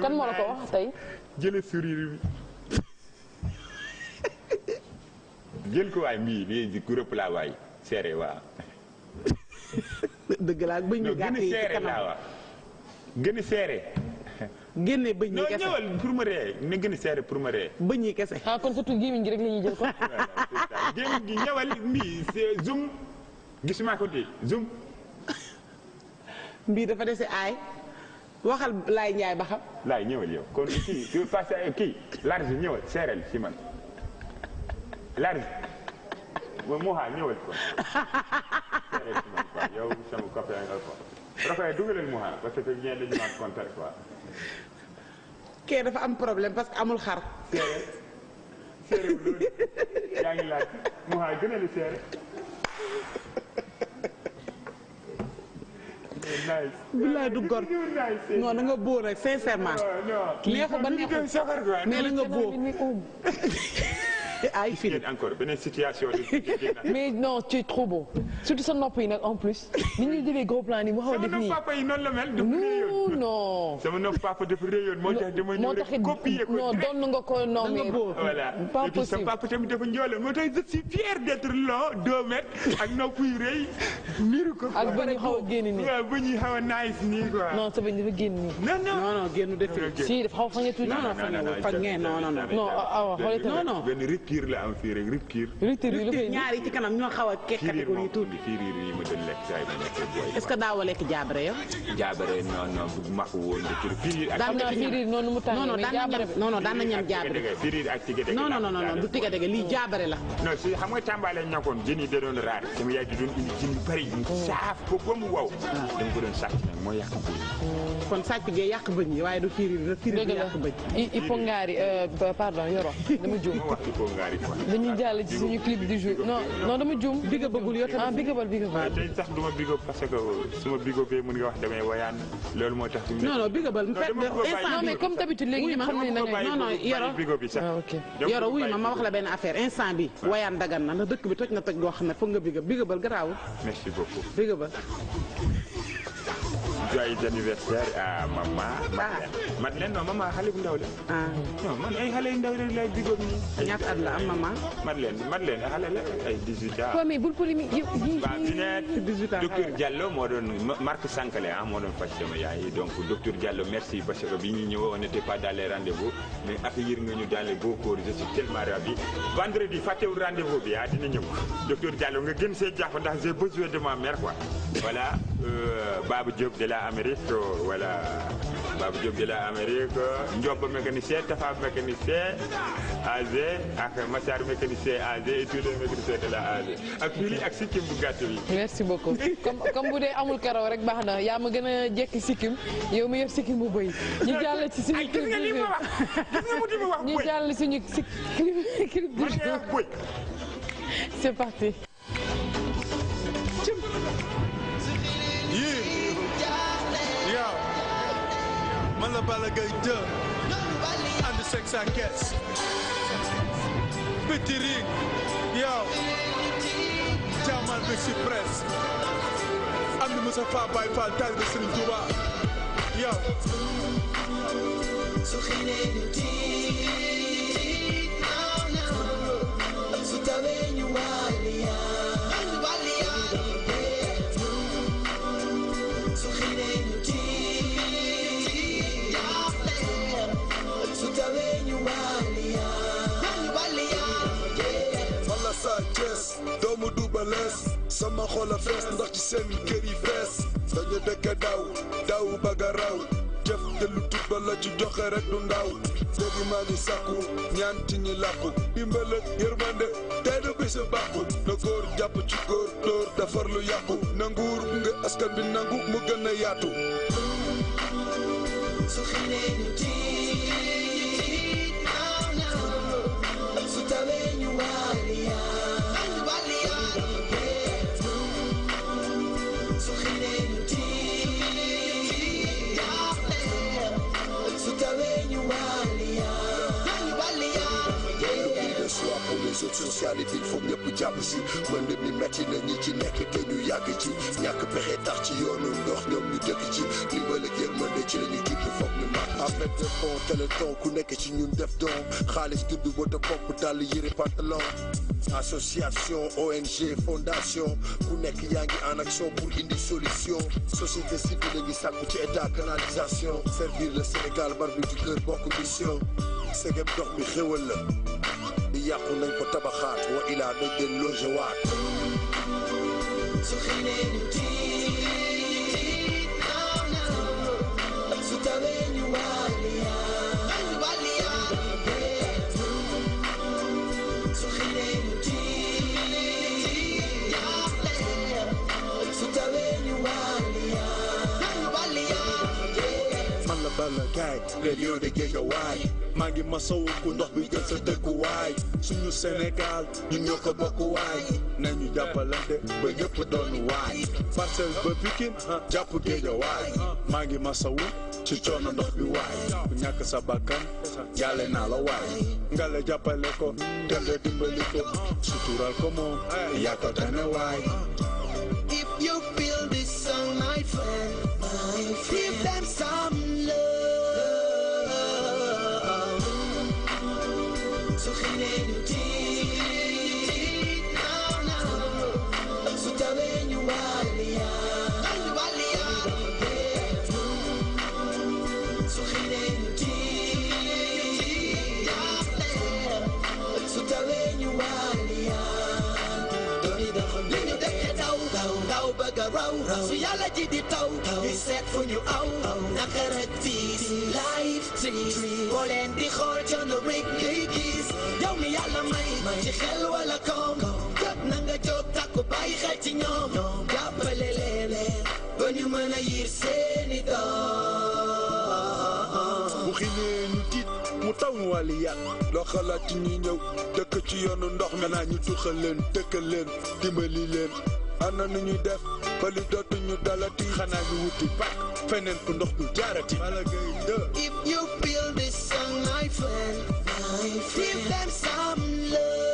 kan moo la ko wax tey. jële sourire bi. jël ko waay mii bii groupe la waay. seere waaw. dëgg la ak bëñ ñu gàtt yi ci kanam gën a seere. génne bëñ ñi kese ñëwal pour ma ree na gën a seere pour ma ree. bëñ ñi kese. kon surtout gémmiñ gi rek la ñuy jël ko. gémmiñ gi ñëwal mbii c'est zoom. gisuma ko di zoom. mbii dafa dese aay waxal Laay Njaay ba xam. Laay ñëwal yow kon kii tu passe kii large ñëwal seereel si man large moo xaar ñëwal ko seereel si man quoi yow sama copain nga quoi. Rokhaya dugalal mu xaar parce que ñeent dañu naan contact quoi. kee dafa am problème parce que amul xar. séeréer loolu yaa ngi laaj mu xaar gën a lu séeréer. bilaay du gor non da nga bóor rek sincèrement. neexu ba neexu mais la nga bóor. ay fii encore beneen situation. mais non tu es trop beau surtout sa nopp yi nag en plus. ni ñuy defee gros plan nii mu xaw a def nii. sama nopp papa yi noonu la mel. non. sama nopp papa dafa réyoon moo tax dama ñëw rek copier ko. non doon nga ko non mais voilà pas et puis possible. sama papa tamit dafa njoole moo tax je suis fier d'être long 2 mètres ak nopp yu rëy niru ko. ak ba ñu xaw a génn nii. waaw ba ñuy xaw a nice nii quoi. non sa bañ dafa génn nii. non génnu def si dafa xaw a fañe tuuti. non benn rupture la am fii rek rupture. ñaar yi ci kanam ñoo xaw a kekkati ko nii tuuti. firiir yi ma doon lekk saa yi ma nekkee booy. est-ce que daawoo lekk jaabare yow. jaabare non bu mag woon de firiir ak. daan na firiir noonu mu tànnee mais jaabare daan na ñam jaabare. firiir ak tigga dege. non du tigga dege lii jaabare la. non si xam nga Tamba lañ nekkoon jën yi da doon raar sama yaay di doon indi jën yu bari ñu saaf ko ba mu wow. dama ko doon sàcc nag moo yàq bëñ. kon sàcc gee yàq bëñ yi waaye du firiir bi yàq bëñ. Ipongaari pardon Yoro dama juum. ma wax Ipongaari quoi. dañuy jàll ci suñu clip du jour non dama juum. biga bëggul yow tamit bigabal tey sax du ma bigo parce que suma bigo bee mën nga wax damay wayaan loolu moo tax. non bigabal non mais comme d'habitude léegi xam ne non Yoro bigo bi sax. Yoro wuy ma wax la benn affaire instant bi wayaan dagan na ndax dëkk bi toj na toj goo xam ne foog nga bigabal garaawul. merci beaucoup bigabal. joyeux anniversaire à maman Madeleine non maman xale bu ndaw la. non man ay xale yu ndaw rek lay bigoog nii. ñaata at la am maman. Madeleine xale la ay 18 ans. waaw mais bul polémique yi. waaw fi nekk docteur Diallo moo doon Marc Sankale moo doon faj sama yaay donc docteur Diallo merci parce que bi ñu ñëw on n'était pas dans les rendez-vous mais accueillir nga ñu dans les beaux corps je suis tellement ravi vendredi fàttewul rendez-vous bi dina ñëw docteur Diallo nga gën see jàpp ndax j'ai besoin de ma mère quoi voilà Babou Diop de la Amérique voilà Babou Diop de la Amérique Ndiob mécanicien Tafa mécanicien AG ak Massar mécanicien AG et tous les mécaniciens de la AG ak fii ak sikkim bu gàtt bi. merci beaucoup comme bu dee amul karaw rek baax na yaa ma gën a jekki sikkim yow mi yor sikkim bu bëy ñu jàll ci suñu clip ñu jàll suñu clip du jour c'est parti. Man la Balla Gaye 2 ànd seeg sa kees petit ring yow jaamal bi si presse am na Moussa Fa Baye Fall taalibe Serigne Touba yow su xiinee ñu tiit su tawee ñu wàlliya su xiinee ñu tiit Sa Thiès doomu Double Less sama xol a fees ndax ci seen kër yi fees dañu dëkk daw bëgg a raw jëf te lu tut ba la ci joxe rek du ndaw léegi maa ngi sàkku ñaan ci ñi làkku dimbal ak yërmande tey du bisu bàkku na góor jàpp ci góor dóor defar lu yàqu na nguur nga askan bi nangu mu gën a yaatu su xiinee ñu tiit su tawee ñu wàlliya su xiinee ñu tiit su tawee ñu wàlliya de soi pour les autres socialités il faut ñëpp jàpp si mën mi metti na ñi ci nekk te ñu yàgg ci ñàkk pexe tax ci yoonu ndox ñoom ñu dëkk ci li ma la jël mën ci la ñu judd foog ñu mag avec le fond téléthon ku nekk ci ñun def don xaalis dudd bota pomp dàll yëre pantalon association ONG fondation ku nekk yaa ngi en action pour indi solution société civile ngi sàkku ci état canalisation servir le Sénégal bar bi du kër bokk mission segem dox mi xéwal la di yàqu nañ ko tabaxaat wa ilaa dañ leen logewaat su xiinee ñu tiit naaw naaw su tawee ñu wàlliyaan su xiinee ñu tiit su tawee ñu man la Balla Gaye le lion de Guédiawaye maa ngi masawu ku ndox bi jël sa dëkkuwaay suñu Sénégal ñun ñoo ko bokk waay nañu jàppalante ba ñëpp doon waay Parcelles ba Pikine jàpp Guédiawaye maa ngi masawu ci coono ndox bi waay ku ñàkk sa bakkan yàlla naa la waay nga la jàppale ko te nga dimbali ko sutural ko moom yaa ko tane waay. If you feel this song, my friend, give them some love. So xiinee ñu tiit naaw naaw su tawee ñu wàlliyaan su xiinee ñu tiit su tawee ñu wàlliyaan dooni doxal li ñu dëkkee daw daw bëgg a raw su yàlla ji di taw di seet fu ñu aw naka rek tiis life trees boo leen di xool coono rek ngay gis yow mi yàlla may ci xel wala koom jot na nga jóg takku bàyyi xel ci ñoom jàppale leen ba ñu mën a yiir seeni doom bu xiinee ñu tiit mu taw ñu wàlliyaan loo xalaat ci ñi ñëw dëkk ci yoonu ndox mi naa ñu tuxal leen dëkkal leen dimbali leen ana nu ñuy def ba li dootuñu dalati xanaa ñu wuti pak feneen fu ndox du jaarati. If you feel this song, my friend, give them some love.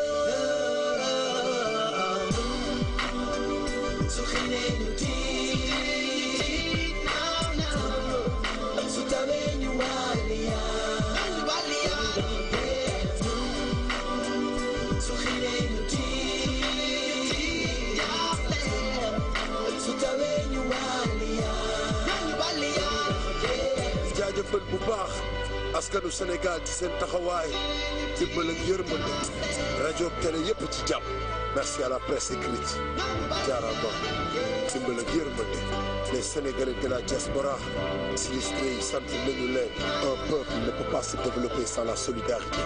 Su xiinee ñu tiit naaw naaw su tawee ñu wàlliyaan su xiinee ñu tiit su tawee ñu wàlliyaan jaajëfal bu baax askanu Sénégal ci seen taxawaay dimbal ak yërmande rajo ak télé yëpp ci jàpp merci à la presse écrite jaaraama dimbal ak yërmande les Sénégalais de la diaspora sinistrés yi sant nañu leen un peuple ne peut pas se développer sans la solidarité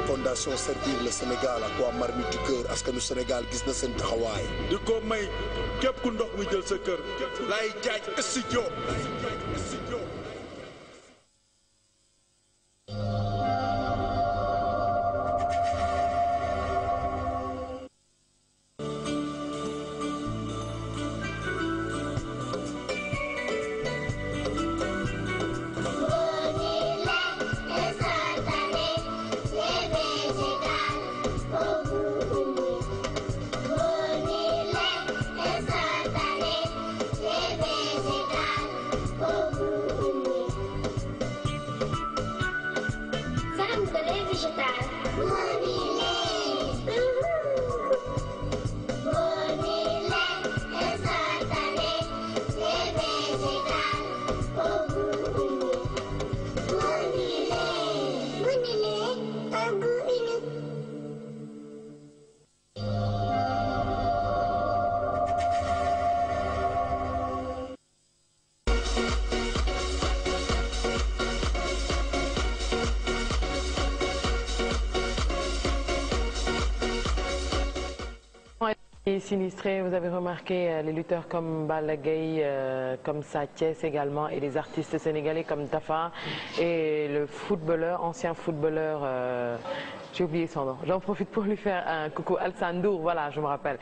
fondation servir le Sénégal ak waa Marmite du Cœur askanu Sénégal gis na seen taxawaay di ko may képp ku ndox mi jël sa kër lay jaaj studio. Sinistré, vous avez remarqué les lutteurs comme Balla Gaye, comme Sa Thiès également, et les artistes sénégalais comme Tafa et le footballeur, ancien footballeur, j'ai oublié son nom. J'en profite pour lui faire un coucou, Alassane Ndour, voilà, je me rappelle.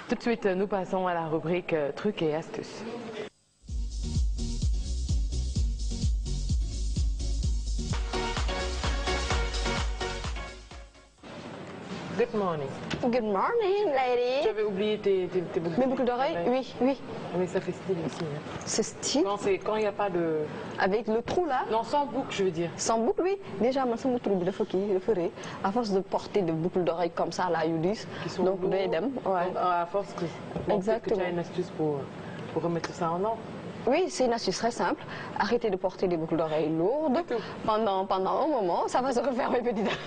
Tout de suite, nous passons à la rubrique trucs et astuces. Good morning. Good morning, lady. Tu avais oublié tes Mes boucles d'oreilles? Oui, oui. Mais ça fait style aussi. Hein. C'est style. Quand il n'y a pas de... Avec le trou là? Non, sans boucle, je veux dire. Sans boucle, oui. Déjà, moi, mon trou, il ferait. À force de porter des boucles d'oreilles comme ça, là, you disent. Donc, ouais. À force que... Bon, exactement. Que tu as une astuce pour remettre ça en ordre. Oui, c'est une astuce très simple. Arrêtez de porter des boucles d'oreilles lourdes pendant un moment. Ça va se refermer petit à petit.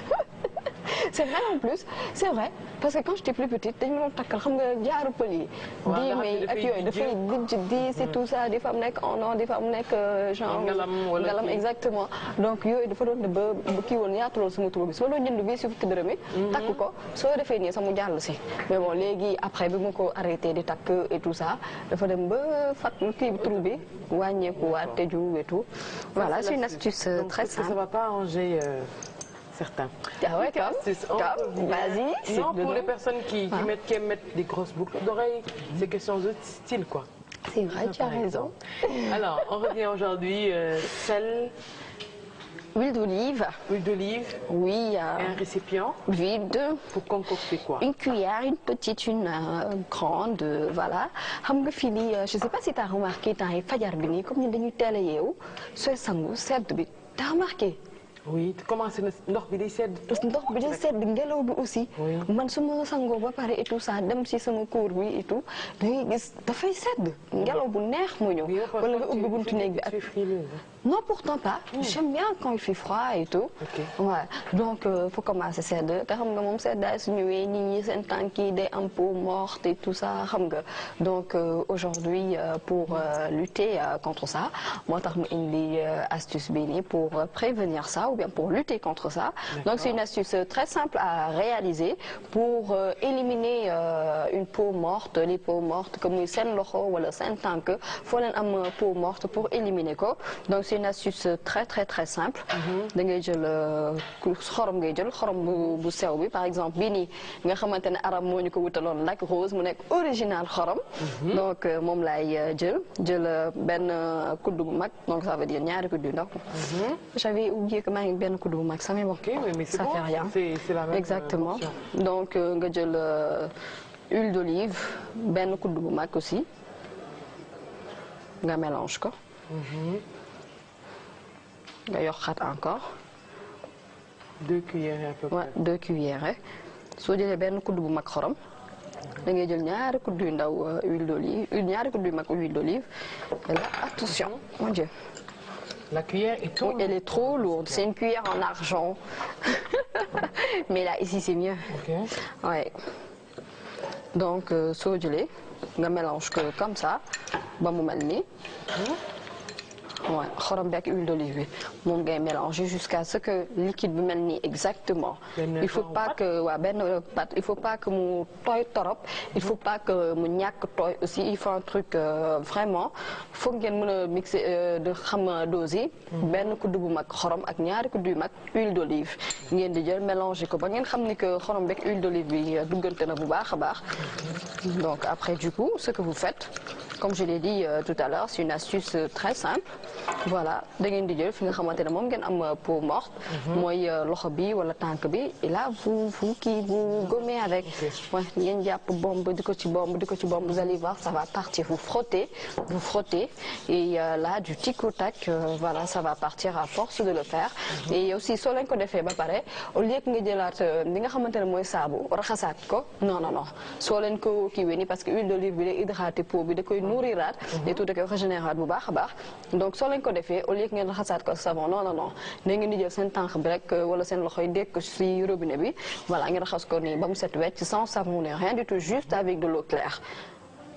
c'est vrai en plus c'est vrai parce que quand j'étais plus petite dañu doon takkal xam nga jaaru pël yi. di may ak yooyu dafay dijj diis et tout ça des fois mu nekk en or des fois mu nekk genre ngalam exactement donc yooyu dafa doon ba kii woon yaatuloon sama tur bi su ma doon jënd bii si fukki dërëm yi takk ko soo defee nii sama jàll si mais bon léegi après bi ma ko arrêté di takk et tout ça dafa dem ba fat kii bi tur bi wàññeeku waat tëju et tout voilà c'est une astuce très simple. Ça va pas arranger certains. Ah ouais, comme vas-y. Non, pour les personnes qui mettent des grosses boucles d'oreilles, c'est question de style, quoi. C'est vrai, tu as raison. Alors, on revient aujourd'hui, sel. Huile d'olive. Huile d'olive. Oui. Et un récipient. Vide. Pour concocter quoi? Une cuillère, une petite, une grande, voilà. Xam nga fii nii je sais pas si tu as remarqué temps yi fajar bi nii comme ñun dañuy teel a yeewu sooy sangu sedd bi t'as remarqué? Oui commencé na ndox bi day sedd. ndox bi day sedd ngelaw bi aussi. man su ma sangoo ba pare et tout ça dem ci sama cour bi et tout da ngay gis dafay sedd ngelaw bu neex mu ñëw. wala nga ubbi buntu néeg bi ak. Non, pourtant pas. J'aime bien quand il fait froid et tout. Ouais. Donc, faut commencer sedd. te xam nga moom seddaay su ñëwee nit ñi seen tànk yi day am peau morte et tout ça xam nga. Donc, aujourd'hui, pour lutter contre ça, moo tax mu indi astuce bi nii pour prévenir ça ou bien pour lutter contre ça. Donc, c'est une astuce très simple à réaliser pour éliminer une peau morte, les peaux mortes comme muy seen loxo wala seen tànk foo leen am peau morte pour éliminer ko. Donc, c'est une astuce très simple. da ngay jël xorom ngay jël xorom bu sew bi par exemple bii nii nga xamante ne aram moo ñu ko wutaloon Lac Rose mu nekk original xorom. donc moom laay jël benn kuddu bu mag donc ça veut dire ñaari kuddu yu ndaw. j'avais oublié que maa ngi benn kuddu bu mag ça mais bon. ça fait rien. c'est la même exactement donc nga jël huile d'olive benn kuddu bu mag aussi nga mélange ko. nga yokkaat encore. 2 cuillères à peu près. Ouais, 2 cuillères soo jëlee benn kudd bu mag xorom da ngay jël ñaari kudd yu ndaw huile d'olive ñaari kudd yu mag huile d'olive et là attention mon Dieu. La cuillère est trop. Elle est trop lourde. C'est une cuillère en argent. Mais là ici c'est mieux. Ouais. Donc soo jëlee nga mélange que comme ça ba mu mel nii. Ouais, xorom bi ak huile d'olive bi moom ngay mélanger jusqu'à ce que liquide bi mel nii exactement. il faut pas que waa benn pâte il faut pas que mu tooy torop il faut pas que mu ñàkk tooy aussi il faut un truc vraiment foog ngeen mën a mixer de xam dose yi. benn kuddu bu mag xorom ak ñaari kuddu yu mag huile d'olive ngeen di jël mélanger ko ba ngeen xam ni que xorom bi ak huile d'olive bi duggante na bu baax a baax. donc après du coup ce que vous faites. Comme je l'ai dit tout à l'heure, c'est une astuce très simple. Voilà da ngeen di jël fi nga xamante ne moom ngeen am peau morte. mooy loxo bi wala tànk bi et là vous gommez avec. ouais ngeen jàpp bombe di ko ci bombe vous allez voir ça va partir vous frottez et là du tic au tac voilà ça va partir à force de le faire. et aussi soo leen ko defee ba pare au lieu que nga jëlaat li nga xamante ne mooy saabu raxasaat ko non soo leen ko kiiwee nii parce que huile d'olive bi day hydrater peau bi da koy nourriraat et tout da koy régénéraat bu baax a baax donc soo leen ko defee au lieu que ngeen raxasaat ko savon non da ngeen di jël seen tànk bi rek wala seen loxo yi dégg ko ci robinet bi voilà ngeen raxas ko nii ba mu set wecc sans savon rien du tout juste avec de l'eau claire.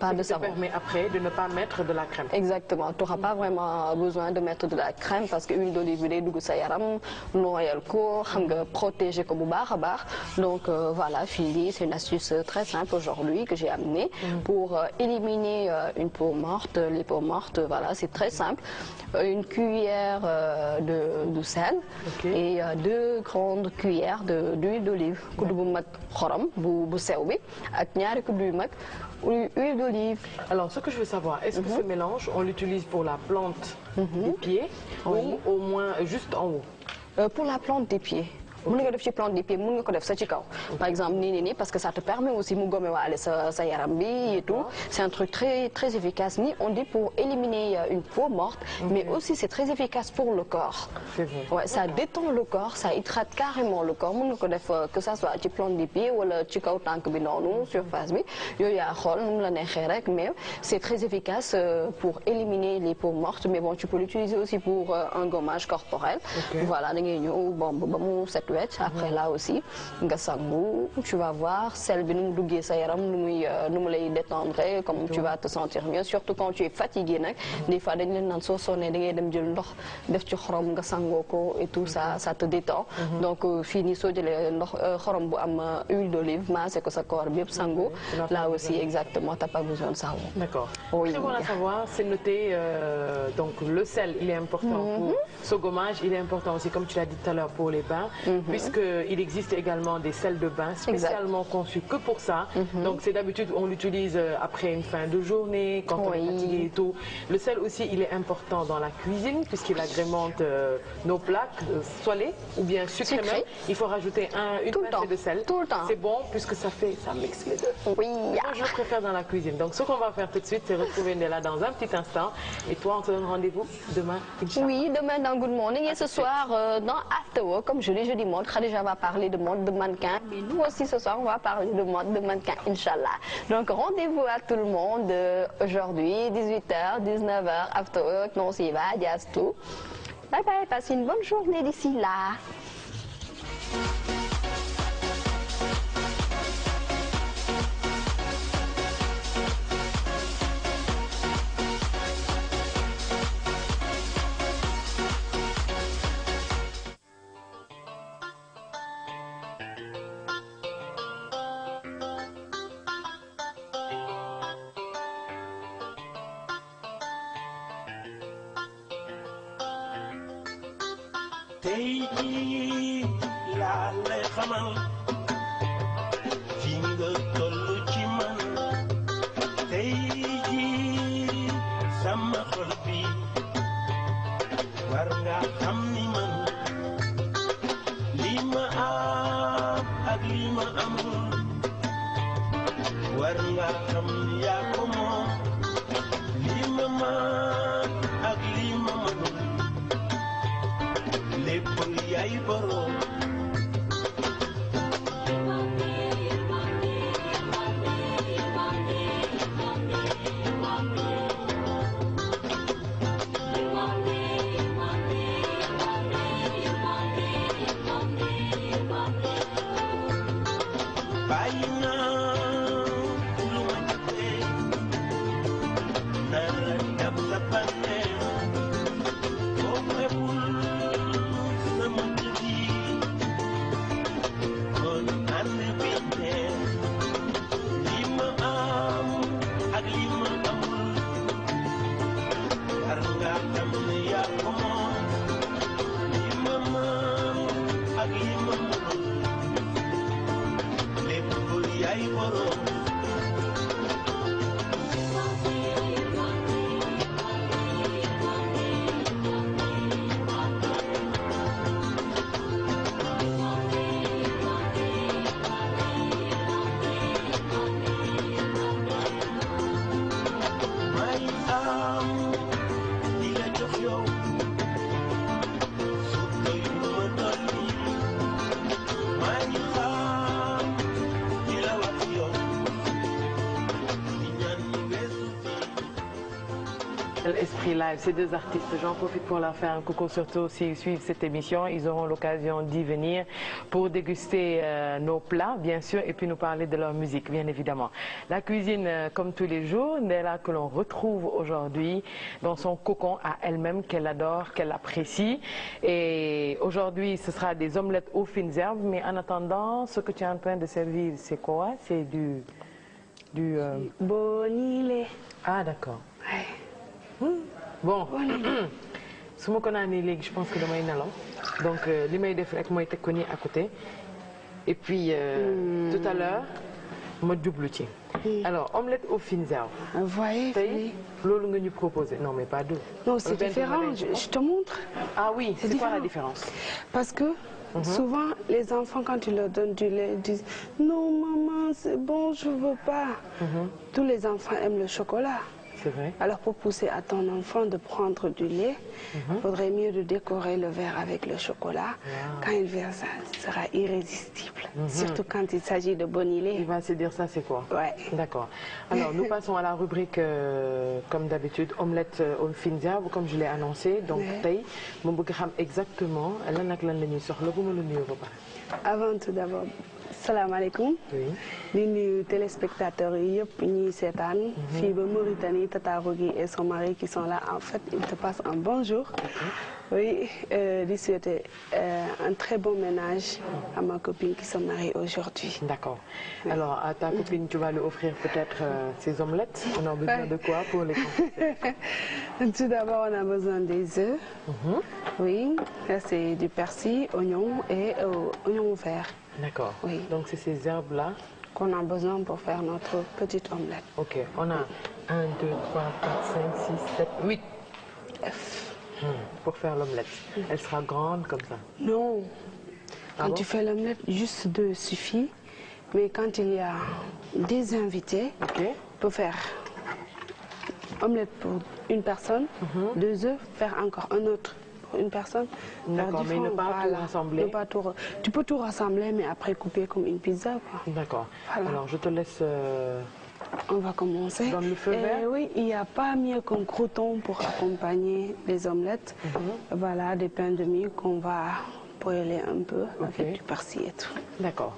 Pas de savon. Ça permet après de ne pas mettre de la crème. Exactement. Tu n'auras pas vraiment besoin de mettre de la crème parce que huile d'olive bi day dugg sa yaram nooyal ko xam nga protéger ko bu baax a baax donc voilà fii lii c'est une astuce très simple aujourd'hui que j'ai amenée pour éliminer une peau morte les peaux mortes voilà c'est très simple une cuillère de sel et 2 grandes cuillères d'huile d'olive kudd bu mag xorom bu sew bi ak ñaari kudd yu mag huile d'olive. Alors, ce que je veux savoir, est-ce que ce mélange, on l'utilise pour la plante des pieds ou au moins juste en haut? Pour la plante des pieds. mën nga def ci plante des pieds mën nga ko def sa ci kaw par exemple nii parce que ça te permet aussi mu gommer waale sa yaram bi et tout c'est un truc très efficace ni on dit pour éliminer une peau morte mais aussi c'est très efficace pour le corps ouais ça détend le corps ça hydrate carrément le corps mën nga ko def que ça soit ci plante des pieds wala ci kaw tànk bi noonu surface bi yooyu yaa xool nu mu la neexee rek mais c'est très efficace pour éliminer les peaux mortes mais bon tu peux l'utiliser aussi pour un gommage corporel voilà da ngay ñëw bombe ba mu set wecc après là aussi nga sangu tu vas voir sel bi nu mu duggee sa yaram nu mu lay détendre comme tu vas te sentir mieux surtout quand tu es fatigué nag des fois dañ leen naan soo sonnee da ngay dem jël ndox def ci xorom nga sangoo ko et tout ça te détend donc fii nii soo jëlee ndox xorom bu am huile d'olive maasé ko sa corps bi yëpp sango là aussi exactement t'as pas besoin de savon. D'accord. Oui. Ce qu'on va savoir, c'est noter donc le sel, il est important pour ce gommage, il est important aussi comme tu l'as dit tout à l'heure pour les bains, puisqu'il existe également des sels de bain spécialement conçus que pour ça. Donc c'est d'habitude on l'utilise après une fin de journée, quand on est fatigué et tout. Le sel aussi, il est important dans la cuisine puisqu'il agrémente nos plats salés ou bien sucrés même. Il faut rajouter une pincée de sel. C'est bon puisque ça mixe les deux. Oui. Moi, je le préfère dans la cuisine. Donc ce qu'on va faire tout de suite, c'est retrouver Ndella dans un petit instant. Et toi, on se donne rendez-vous demain, Inch'Allah. Oui, demain dans Good Morning et ce soir dans After Work, comme je dis mode. Khadija va parler de mode de mannequin, mais nous aussi ce soir on va parler de mode de mannequin, Inch'Allah. Donc rendez-vous à tout le monde aujourd'hui, 18h, 19h, After Work, non s'y va, Diaz tout. Bye bye, passez une bonne journée d'ici là. tey jii laa lay xamal fi nga tollu ci man tey jii sama xol bi war nga xam ni man li ma am ak li ma amul war nga xam ni yaa ko moom li ma man ak li ma mënul lépp yaay borom bàyyi naa lu ma jotee nara jàpp sa bànneex boo xebul sama jëfi kon ànd bi neex li ma am ak li ma amul war nga xam ne yaa ko moom li ma man ak li ma mënul lépp yaay borom may am li la jox yow su doyul ma dolli may xam li la wax yow di ñaan ñu weesu Esprit Live, ces deux artistes, j'en profite pour leur faire un coucou, surtout s'ils suivent cette émission, ils auront l'occasion d'y venir pour déguster nos plats, bien sûr, et puis nous parler de leur musique, bien évidemment. La cuisine, comme tous les jours, Ndella que l'on retrouve aujourd'hui dans son cocon à elle-même, qu'elle adore, qu'elle apprécie. Et aujourd'hui, ce sera des omelettes aux fines herbes, mais en attendant, ce que tu es en train de servir, c'est quoi? C'est du bonilé. Ah, d'accord. Bon su ma ko naanee léegi je pense que damay nelaw donc li may def rek mooy teg ko nii à côté et puis tout à l'heure ma jublu ci. Alors omelette aux fines herbes. Vous voyez tey loolu nga ñu proposé non mais pas deux. Non c'est différent, je te montre. Ah oui, c'est quoi la différence? Parce que souvent les enfants quand tu leur donnes du lait ils disent non maman c'est bon je veux pas. Tous les enfants aiment le chocolat. C'est vrai. Alors pour pousser à ton enfant de prendre du lait, il faudrait mieux de décorer le verre avec le chocolat. Quand il verra ça, ce sera irrésistible. Surtout quand il s'agit de bonilé. Il va se dire ça, c'est quoi? Ouais. D'accord. Alors nous passons à la rubrique, comme d'habitude, omelette au finza, comme je l'ai annoncé. Donc tey ma bëgg xam exactement lan ak lan la ñuy soxla bu ma la nuyoo ba pare. Avant tout d'abord, salaamaaleykum. di nuyu téléspectateurs yi yëpp ñuy seetaan. fii ba Mauritanie, Tata Rougui et son mari qui sont là. En fait, ils te passent un bonjour. Oui, di souhaiter un très bon ménage à ma copine qui se marie aujourd'hui. D'accord. Alors, à ta copine, tu vas lui offrir peut-être ces omelettes. On a besoin de quoi pour les composer? Tout d'abord, on a besoin des œufs. Oui, là c'est du persil, oignon et oignon vert. D'accord. Oui. Donc c'est ces herbes-là qu'on a besoin pour faire notre petite omelette. Ok. On a 1, 2, 3, 4, 5, 6, 7, 8 œufs. Pour faire l'omelette. Elle sera grande comme ça? Non. Ah quand bon? tu fais l'omelette, juste 2 suffit. Mais quand il y a des invités, tu peux faire omelette pour une personne, 2 œufs, faire encore un autre pour une personne. D'accord, mais ne pas tout rassembler. Tu peux tout rassembler, mais après couper comme une pizza. D'accord. Voilà. Alors je te laisse. On va commencer. Dans le feu vert? Oui, il n'y a pas mieux qu'un croûton pour accompagner les omelettes. Voilà, des pains de mie qu'on va brûler un peu avec du persil et tout. D'accord.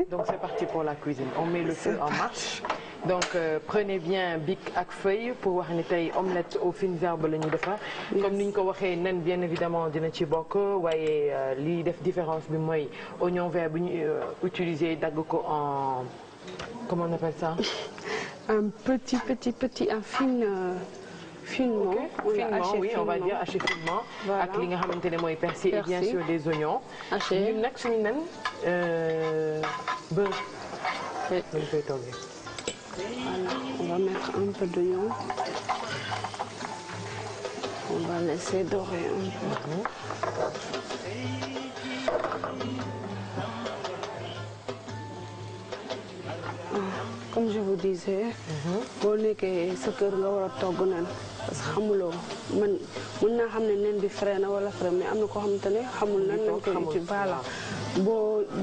Donc c'est parti pour la cuisine. On met le feu en marche. Donc prenez bien bic ak feuille pour wax ni tey omelette aux fines herbes la ñuy defar. Comme ni ñu ko waxee nen bien évidemment dina ci bokk waaye li def différence bi mooy oignon vert bi ñu utiliser dagg ko en comment on appelle ça? Un petit, un finement. Finement, oui, on va dire haché finement. Ak li nga xamante ne mooy persil et bien sûr des oignons. Ñun nag suñu nen beurre lañ koy toggee. Voilà, on va mettre un peu d'oignon. On va laisser dorer un peu. Comme je vous disais, boo nekkee sa kër nga war a togg nen parce que xamuloo mën naa xam ne nen bi frais na wala frais mais am na koo xamante ne xamul nan lañ koy uti voilà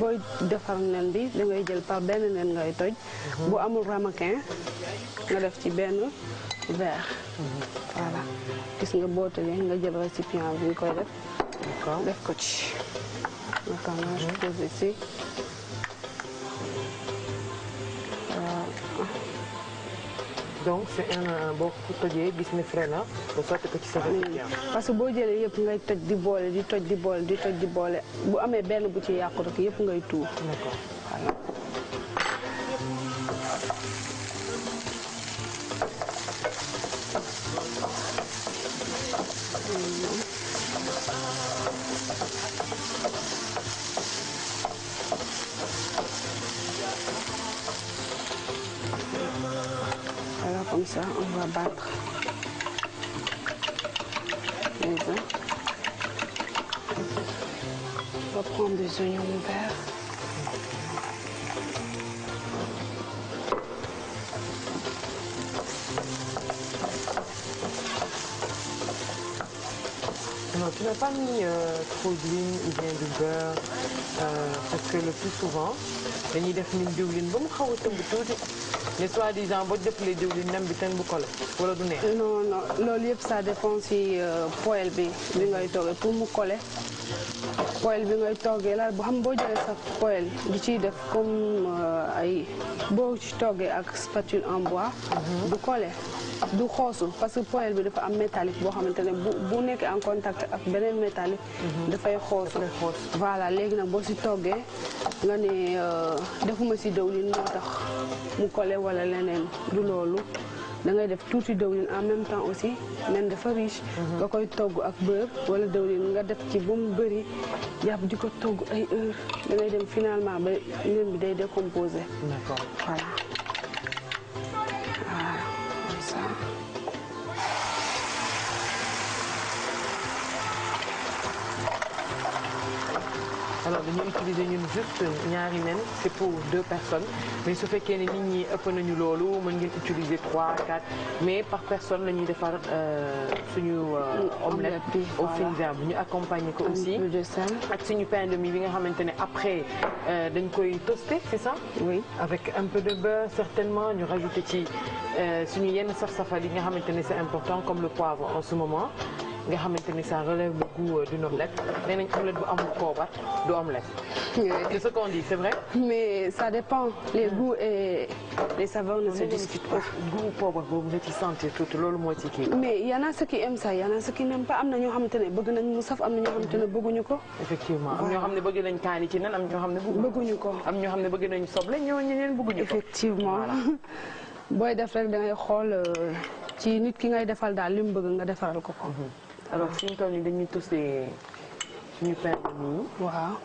booy defar nen bi da ngay jël par benn nen ngay toj bu amul ramequin nga def ci benn verre voilà gis nga bootalee nga jël récipient bi nga koy def ko ci maintenant je pose ici. Donc c'est un boo ko tojee gis ne frais na ba sotti ko ci sa récipient. Parce que boo jëlee yëpp ngay toj di boole bu amee benn bu ci yàqu rek yëpp ngay tuur. D'accord. Voilà. Voilà, comme ça, on va battre les œufs. On va prendre des oignons verts. Non, tu n'as pas mis trop d'huile ou bien du beurre parce que le plus souvent dañuy def ni diwlin ba mu xaw a tëmb tuuti mais soi-disant boo defalee diwlin nem bi ten bu kole wala du neex. Non loolu yëpp ça dépend si poêle bi ngay toggee pour mu kole poêle bi ngay toggee la boo xam boo jëlee sa poêle di ciy def comme ay boo ci toggee ak spatule en bois du kole du xoosu parce que poêle bi dafa am métallique boo xamante ne bu nekkee en contact ak beneen métallique dafay xoosu voilà léegi nag boo si toggee nga ne defuma si dëwlin moo tax mu kole wala leneen du loolu da ngay def tuuti dëwlin en même temps aussi nen dafa riche nga koy togg ak beurre wala dëwlin nga def ci ba mu bëri jàpp di ko togg ay heure da ngay dem finalement ba nen bi day décomposé. D'accord. Voilà. alors dañu utiliser ñun juste ñaari nen c'est pour 2 personnes mais su fekkee ne nit ñi ëpp nañu loolu mën ngeen utiliser 3 4 mais par personne la ñuy defar suñu omelette au fines herbes ñu accompagner ko aussi ak suñu pain de mie bi nga xamante ne après dañ koy toaster c'est ça oui avec un peu de beurre certainement ñu rajouter ci suñu yenn saf-safal yi nga xamante ne c'est important comme le poivre en ce moment nga xamante ni ça relève le goût d'une omelette nee nañ omelette bu amul poobar du omelette. c'est ce qu'on dit c'est vrai. mais ça dépend les goûts et les saveurs ne se discutent pas. goût poobar boobu nga ci sentir tuuti loolu moo ci kii. mais y en a ceux qui aiment ça y en a ceux qui n'aiment pas am na ñoo xamante ne bëgg nañ mu saf am na ñoo xamante ne bëgguñu ko. effectivement am ñoo xam ne bëgg nañ kaani ci nen am ñoo xam ne bëgguñu ko. am ñoo xam ne bëgg nañ soble ñoo ñeneen bëgguñu ko. effectivement booy def rek da ngay xool ci nit ki ngay defal daal li mu bëgg nga defaral ko ko. alors suñu tool yi dañuy toasté suñu pain de mie. waaw.